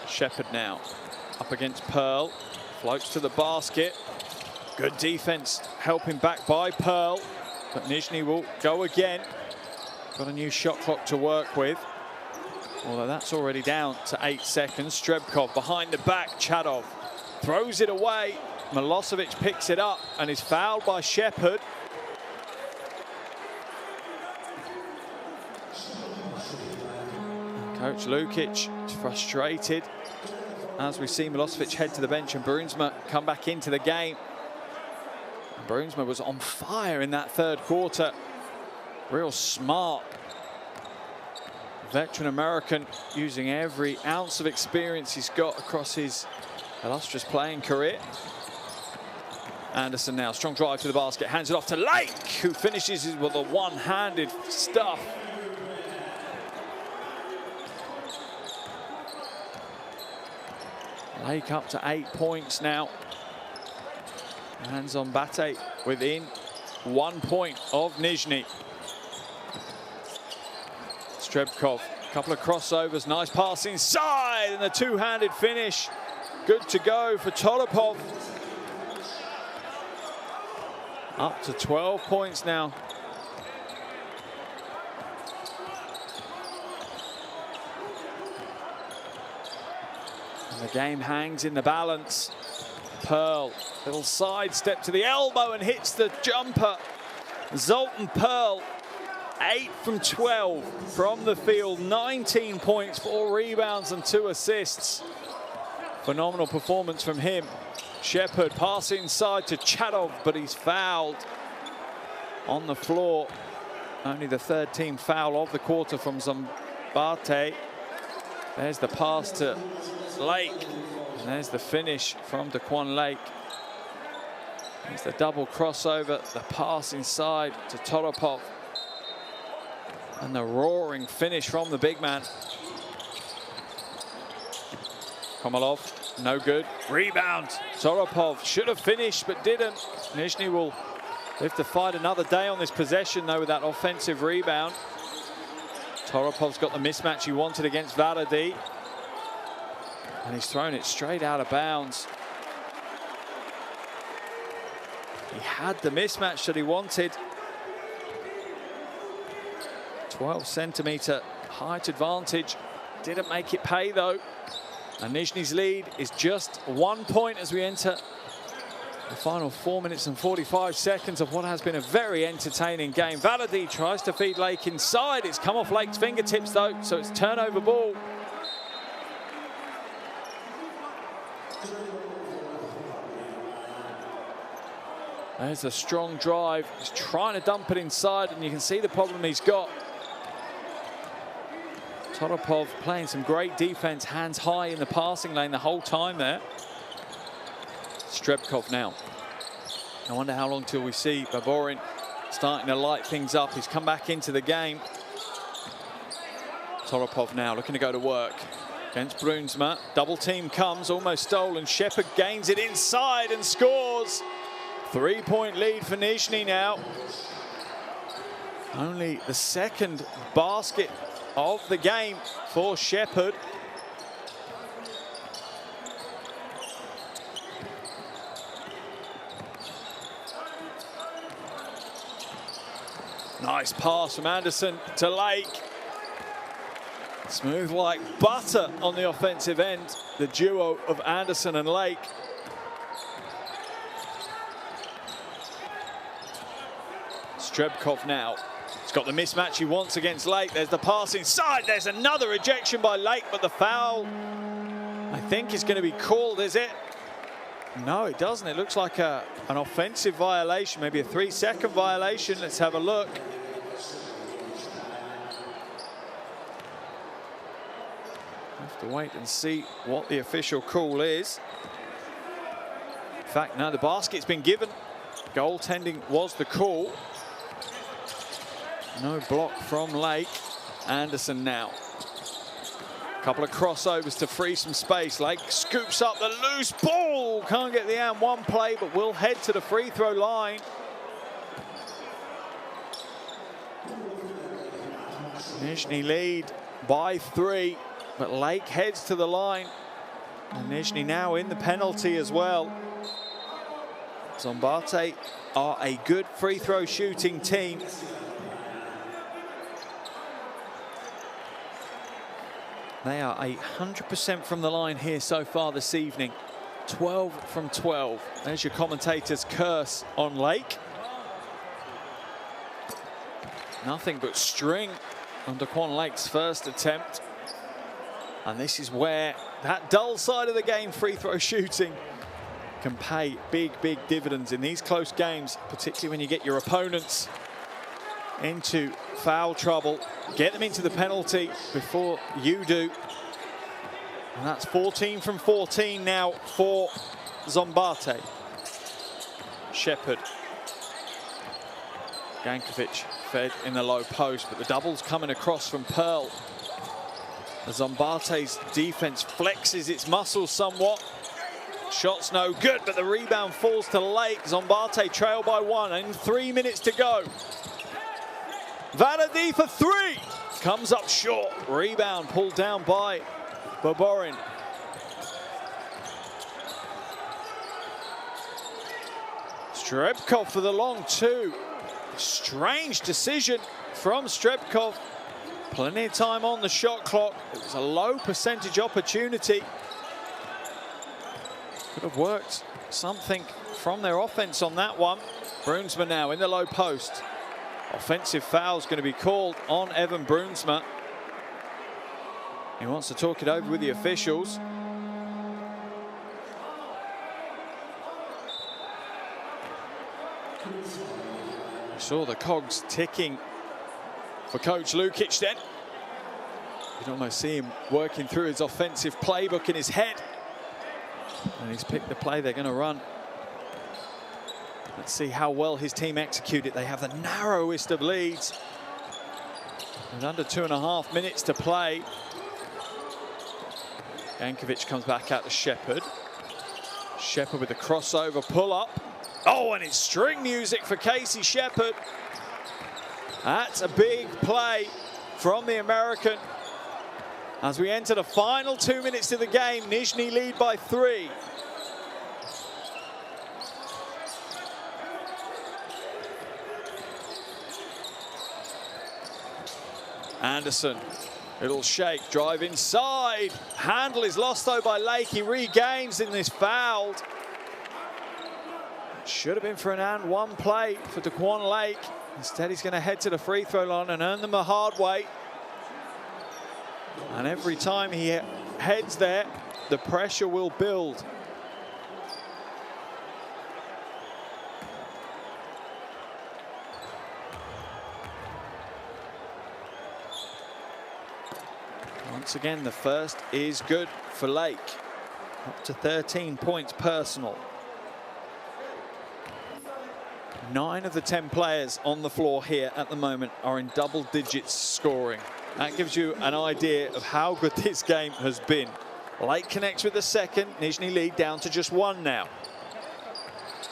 Shepherd now up against Pearl. Floats to the basket. Good defense helping back by Pearl. But Nizhny will go again. Got a new shot clock to work with. Although that's already down to 8 seconds. Strebkov behind the back. Chadov throws it away. Milosevic picks it up and is fouled by Shepherd. Coach Lukic is frustrated as we see Milosevic head to the bench and Brunsma come back into the game. Brunsma was on fire in that 3rd quarter. Real smart veteran American, using every ounce of experience he's got across his illustrious playing career. Anderson now, strong drive to the basket, hands it off to Lake, who finishes with a one-handed stuff. Lake up to 8 points now. And Szombathely within 1 point of Nizhny. Strebkov, a couple of crossovers, nice pass inside, and the 2-handed finish. Good to go for Toropov. Up to 12 points now. And the game hangs in the balance. Pearl, little sidestep to the elbow and hits the jumper. Zoltan Pearl, 8 from 12 from the field, 19 points, 4 rebounds and 2 assists. Phenomenal performance from him. Shepherd pass inside to Chadov, but he's fouled. on the floor. Only the third team foul of the quarter from Szombathely. There's the pass to Lake. And there's the finish from Daquan Lake. There's the double crossover, the pass inside to Toropov. And the roaring finish from the big man. Komolov, no good. Rebound. Toropov should have finished, but didn't. Nizhny will have to fight another day on this possession, though, with that offensive rebound. Toropov's got the mismatch he wanted against Varady. And he's thrown it straight out of bounds. He had the mismatch that he wanted. 12-centimeter height advantage. Didn't make it pay, though. And Nizhny's lead is just 1 point as we enter the final 4 minutes and 45 seconds of what has been a very entertaining game. Varady tries to feed Lake inside. It's come off Lake's fingertips, though, so it's turnover ball. There's a strong drive. He's trying to dump it inside, and you can see the problem he's got. Toropov playing some great defense, hands high in the passing lane the whole time there. Strebkov now. I wonder how long till we see Baborin starting to light things up. He's come back into the game. Toropov now looking to go to work against Brunsma. Double team comes, almost stolen. Shepard gains it inside and scores. 3-point lead for Nizhny now. Only the second basket of the game for Shepard. Nice pass from Anderson to Lake. Smooth like butter on the offensive end, the duo of Anderson and Lake. Strebkov now. He's got the mismatch he wants against Lake. There's the pass inside. There's another ejection by Lake, but the foul, I think, is going to be called, is it? No, it doesn't. It looks like an offensive violation, maybe a 3-second violation. Let's have a look. Have to wait and see what the official call is. In fact, no, the basket's been given. Goaltending was the call. No block from Lake. Anderson now. A couple of crossovers to free some space. Lake scoops up the loose ball. Can't get the and one play, but will head to the free throw line. Nizhny lead by 3, but Lake heads to the line. And Nizhny now in the penalty as well. Szombathely are a good free throw shooting team. They are 100% from the line here so far this evening. 12 from 12. There's your commentator's curse on Lake. Nothing but string on Daquan Lake's first attempt. And this is where that dull side of the game, free throw shooting, can pay big, big dividends in these close games, particularly when you get your opponents into foul trouble. Get them into the penalty before you do. And that's 14 from 14 now for Szombathely. Shepard. Gankovic fed in the low post, but the double's coming across from Pearl. Szombathely's defense flexes its muscles somewhat. Shot's no good, but the rebound falls to Lake. Szombathely trail by 1 and 3 minutes to go. Varady for 3. Comes up short. Rebound pulled down by Baborin. Strebkov for the long 2. Strange decision from Strebkov. Plenty of time on the shot clock. It was a low percentage opportunity. Could have worked something from their offense on that one. Brunsma now in the low post. Offensive foul is going to be called on Evan Brunsma. He wants to talk it over with the officials. Saw the cogs ticking for Coach Lukic then. You can almost see him working through his offensive playbook in his head. And he's picked the play they're going to run. Let's see how well his team execute it. They have the narrowest of leads. With under 2.5 minutes to play. Jankovic comes back out to Shepherd. Shepherd with the crossover pull-up. Oh, and it's string music for Casey Shepherd. That's a big play from the American. As we enter the final 2 minutes of the game, Nizhny lead by 3. Anderson, little shake, drive inside. Handle is lost though by Lake. He regains in this fouled. Should have been for an and one play for Daquan Lake. Instead, he's going to head to the free throw line and earn them a hard way. And every time he heads there, the pressure will build. Once again, the first is good for Lake. Up to 13 points personal. 9 of the 10 players on the floor here at the moment are in double digits scoring. That gives you an idea of how good this game has been. Lake connects with the second. Nizhny lead down to just 1 now.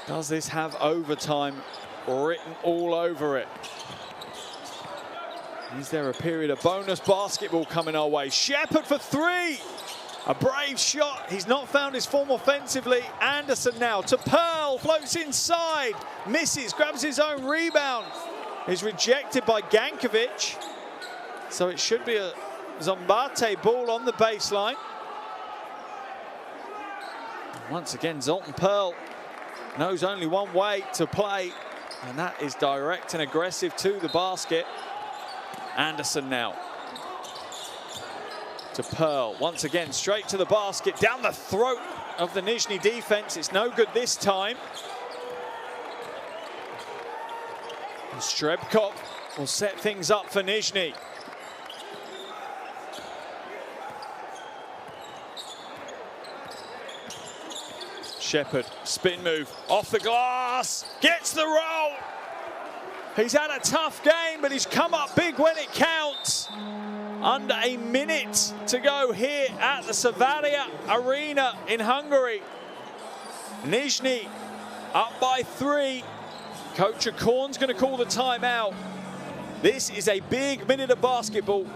Does this have overtime written all over it? Is there a period of bonus basketball coming our way? Shepherd for 3. A brave shot. He's not found his form offensively. Anderson now to Pearl. Floats inside. Misses. Grabs his own rebound. Is rejected by Jankovic. So it should be a Szombathely ball on the baseline. Once again, Zoltan Pearl knows only one way to play. And that is direct and aggressive to the basket. Anderson now. To Pearl, once again, straight to the basket, down the throat of the Nizhny defense. It's no good this time. And Strebkov will set things up for Nizhny. Shepherd, spin move, off the glass, gets the roll. He's had a tough game, but he's come up big when it counts. Under a minute to go here at the Szombathely Arena in Hungary. Nizhny up by 3. Coach Akorn's going to call the timeout. This is a big minute of basketball.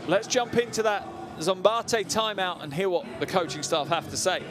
Let's jump into that Szombathely timeout and hear what the coaching staff have to say.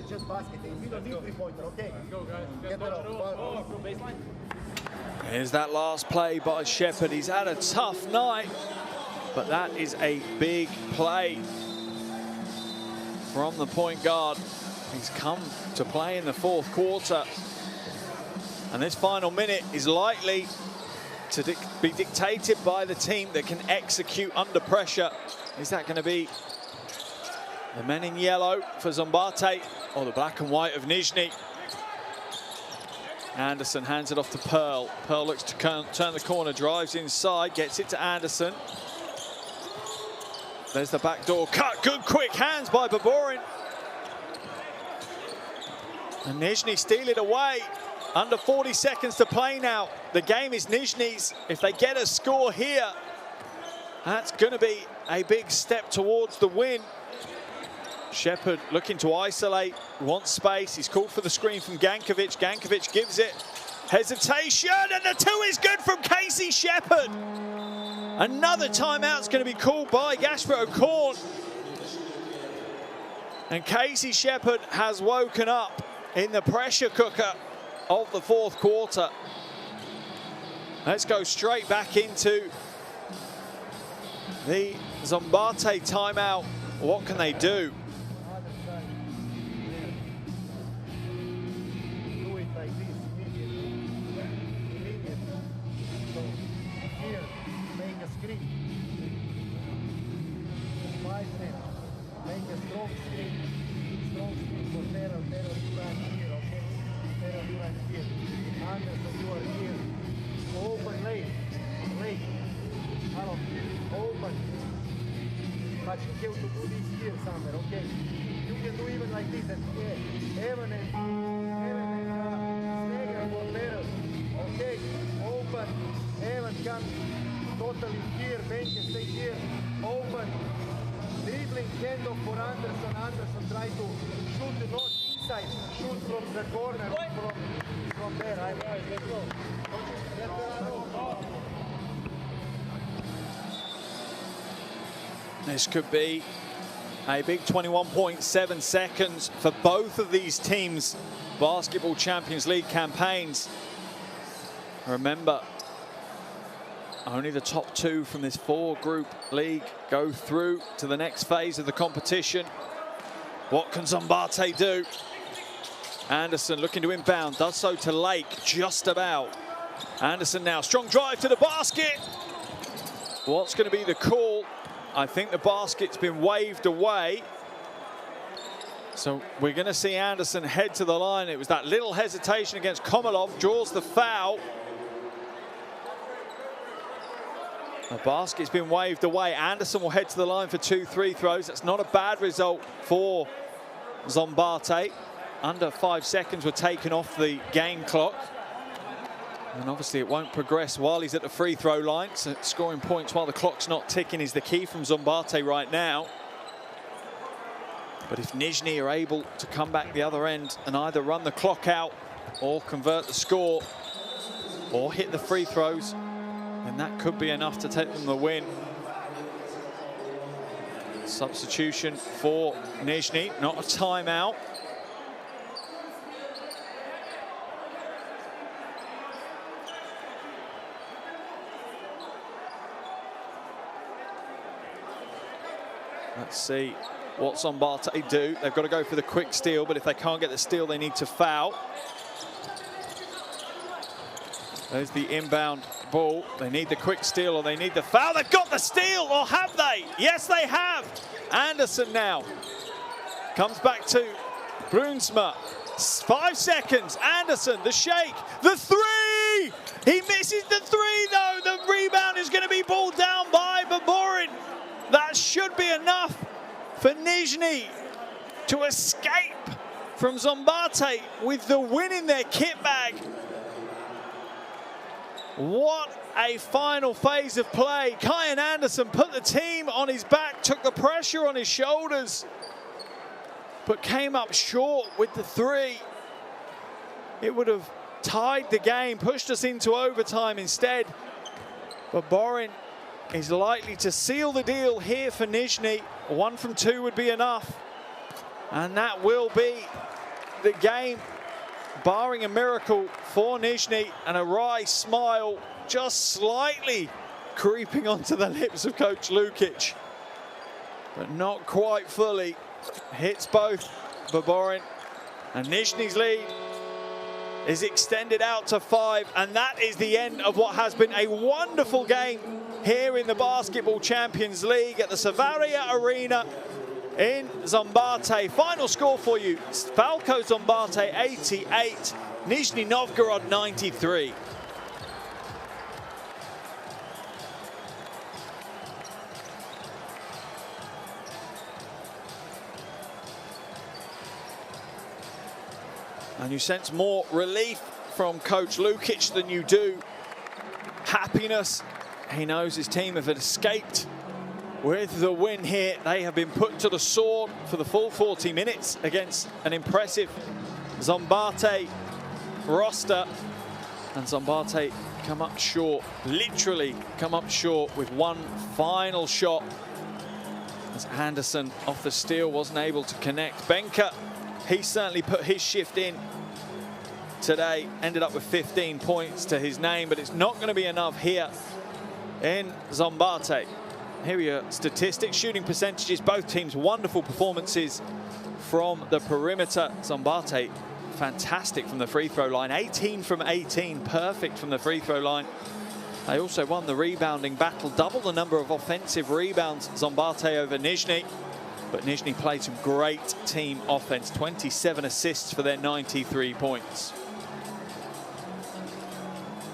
Just basket. We don't need three-pointer, okay? Let's go, guys. Get that off. Baseline.
Here's that last play by Shepherd. He's had a tough night, but that is a big play from the point guard. He's come to play in the 4th quarter. And this final minute is likely to be dictated by the team that can execute under pressure. Is that going to be the men in yellow for Szombathely or the black and white of Nizhny? Anderson hands it off to Pearl. Pearl looks to turn the corner, drives inside, gets it to Anderson. There's the backdoor cut. Good quick hands by Baburin. And Nizhny steal it away. Under 40 seconds to play now. The game is Nizhny's. If they get a score here, that's going to be a big step towards the win. Shepherd looking to isolate, wants space. He's called for the screen from Gankovic. Gankovic gives it. Hesitation, and the two is good from Casey Shepherd. Another timeout's going to be called by Gasper O'Korn. And Casey Shepherd has woken up in the pressure cooker of the fourth quarter. Let's go straight back into the Szombathely timeout. What can they do?
But you have to do this here somewhere, okay? You can do even like this, and Evan and Snagger for better, okay? Open, Evan comes totally here, Ben can stay here, open, dribbling, handoff for Anderson, Anderson try to shoot the not inside, shoot from the corner, from there, let's go.
This could be a big 21.7 seconds for both of these teams' Basketball Champions League campaigns. Remember, only the top two from this four-group league go through to the next phase of the competition. What can Szombathely do? Anderson looking to inbound, does so to Lake, just about. Anderson now, strong drive to the basket. What's going to be the call? I think the basket's been waved away. So we're going to see Anderson head to the line. It was that little hesitation against Komalov, draws the foul. The basket's been waved away. Anderson will head to the line for 2 free throws. That's not a bad result for Szombathely. Under 5 seconds were taken off the game clock. And obviously it won't progress while he's at the free throw line. So scoring points while the clock's not ticking is the key from Szombathely right now. But if Nizhny are able to come back the other end and either run the clock out or convert the score or hit the free throws, then that could be enough to take them the win. Substitution for Nizhny, not a timeout. Let's see what Szombathely do. They've got to go for the quick steal, but if they can't get the steal, they need to foul. There's the inbound ball. They need the quick steal or they need the foul. They've got the steal, or have they? Yes, they have. Anderson now comes back to Brunsma. 5 seconds. Anderson, the shake, the three. He misses the three, though. The rebound is going to be pulled down by Baburin. That should be enough for Nizhny to escape from Szombathely with the win in their kit bag. What a final phase of play. Kyan Anderson put the team on his back, took the pressure on his shoulders, but came up short with the three. It would have tied the game, pushed us into overtime instead. But Baburin is likely to seal the deal here for Nizhny. 1 from 2 would be enough. And that will be the game, barring a miracle for Nizhny, and a wry smile just slightly creeping onto the lips of Coach Lukic. But not quite fully. Hits both Baburin. And Nizhny's lead is extended out to 5. And that is the end of what has been a wonderful game here in the Basketball Champions League at the Savaria Arena in Szombathely. Final score for you, Falco Szombathely 88, Nizhny Novgorod 93. And you sense more relief from Coach Lukic than you do happiness. He knows his team have escaped with the win here. They have been put to the sword for the full 40 minutes against an impressive Szombathely roster. And Szombathely come up short, literally come up short with one final shot, as Anderson off the steal wasn't able to connect. Benka, he certainly put his shift in today, ended up with 15 points to his name, but it's not going to be enough here in Szombathely. Here are your statistics, shooting percentages, both teams wonderful performances from the perimeter. Szombathely fantastic from the free throw line, 18 from 18, perfect from the free throw line. They also won the rebounding battle, double the number of offensive rebounds, Szombathely over Nizhny. But Nizhny played some great team offense, 27 assists for their 93 points.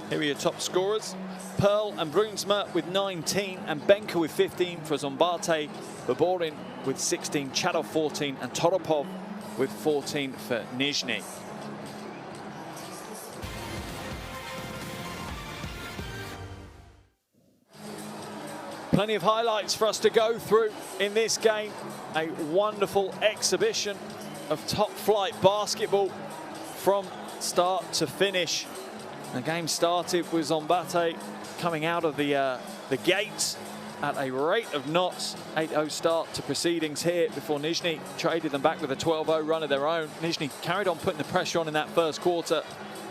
Here are your top scorers. Pearl and Brunsma with 19 and Benka with 15 for Szombathely. Baborin with 16, Chadov 14 and Toropov with 14 for Nizhny. Plenty of highlights for us to go through in this game. A wonderful exhibition of top flight basketball from start to finish. The game started with Szombathely coming out of the gates at a rate of knots. 8-0 start to proceedings here before Nizhny traded them back with a 12-0 run of their own. Nizhny carried on putting the pressure on in that first quarter,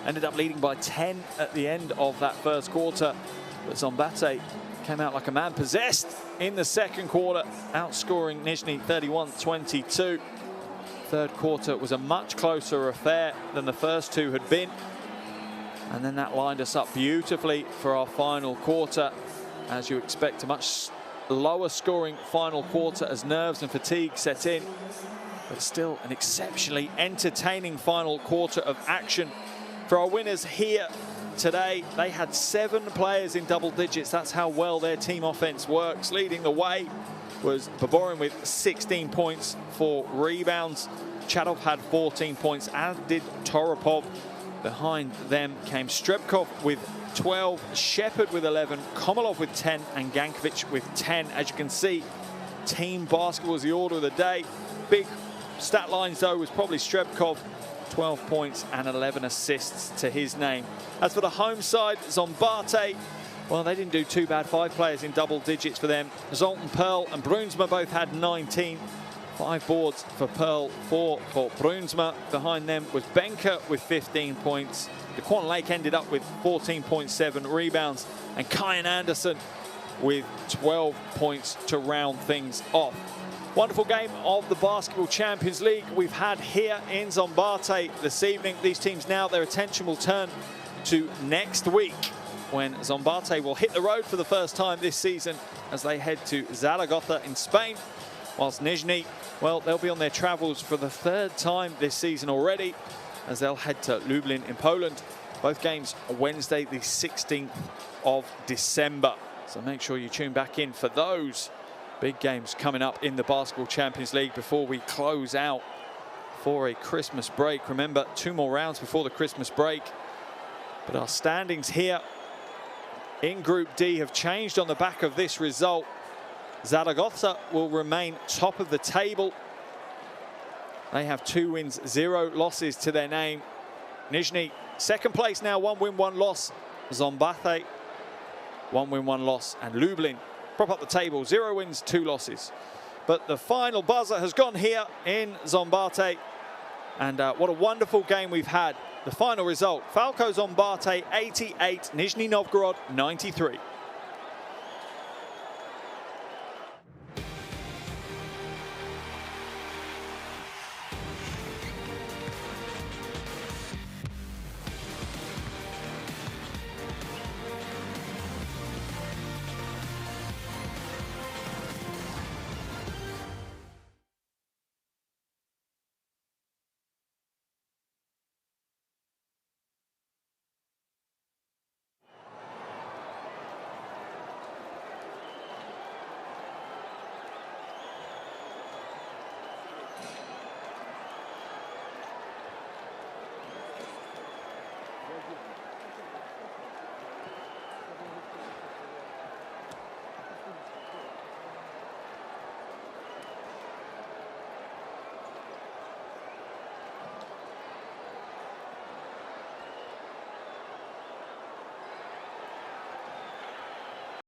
ended up leading by 10 at the end of that first quarter. But Szombathely came out like a man possessed in the second quarter, outscoring Nizhny 31-22. Third quarter was a much closer affair than the first two had been. And then that lined us up beautifully for our final quarter. As you expect, a much lower scoring final quarter as nerves and fatigue set in. But still an exceptionally entertaining final quarter of action. For our winners here today, they had 7 players in double digits. That's how well their team offense works. Leading the way was Baborin with 16 points, 4 rebounds. Chadov had 14 points, as did Toropov. Behind them came Strebkov with 12, Shepard with 11, Komalov with 10, and Gankovic with 10. As you can see, team basketball was the order of the day. Big stat lines, though, was probably Strebkov, 12 points and 11 assists to his name. As for the home side, Szombathely, well, they didn't do too bad. 5 players in double digits for them. Zoltan, Pearl, and Brunsma both had 19. 5 boards for Pearl, 4 for Brunsma. Behind them was Benka with 15 points. DeQuan Lake ended up with 14.7 rebounds. And Kyan Anderson with 12 points to round things off. Wonderful game of the Basketball Champions League we've had here in Szombathely this evening. These teams now, their attention will turn to next week, when Szombathely will hit the road for the first time this season as they head to Zaragoza in Spain. Whilst Nizhny, well, they'll be on their travels for the 3rd time this season already, as they'll head to Lublin in Poland. Both games Wednesday, the 16th of December. So make sure you tune back in for those big games coming up in the Basketball Champions League before we close out for a Christmas break. Remember, 2 more rounds before the Christmas break. But our standings here in Group D have changed on the back of this result. Zaragoza will remain top of the table. They have 2 wins, 0 losses to their name. Nizhny, 2nd place now, 1 win, 1 loss. Szombathely, 1 win, 1 loss. And Lublin prop up the table, 0 wins, 2 losses. But the final buzzer has gone here in Szombathely. And what a wonderful game we've had. The final result, Falco Szombathely 88, Nizhny Novgorod 93.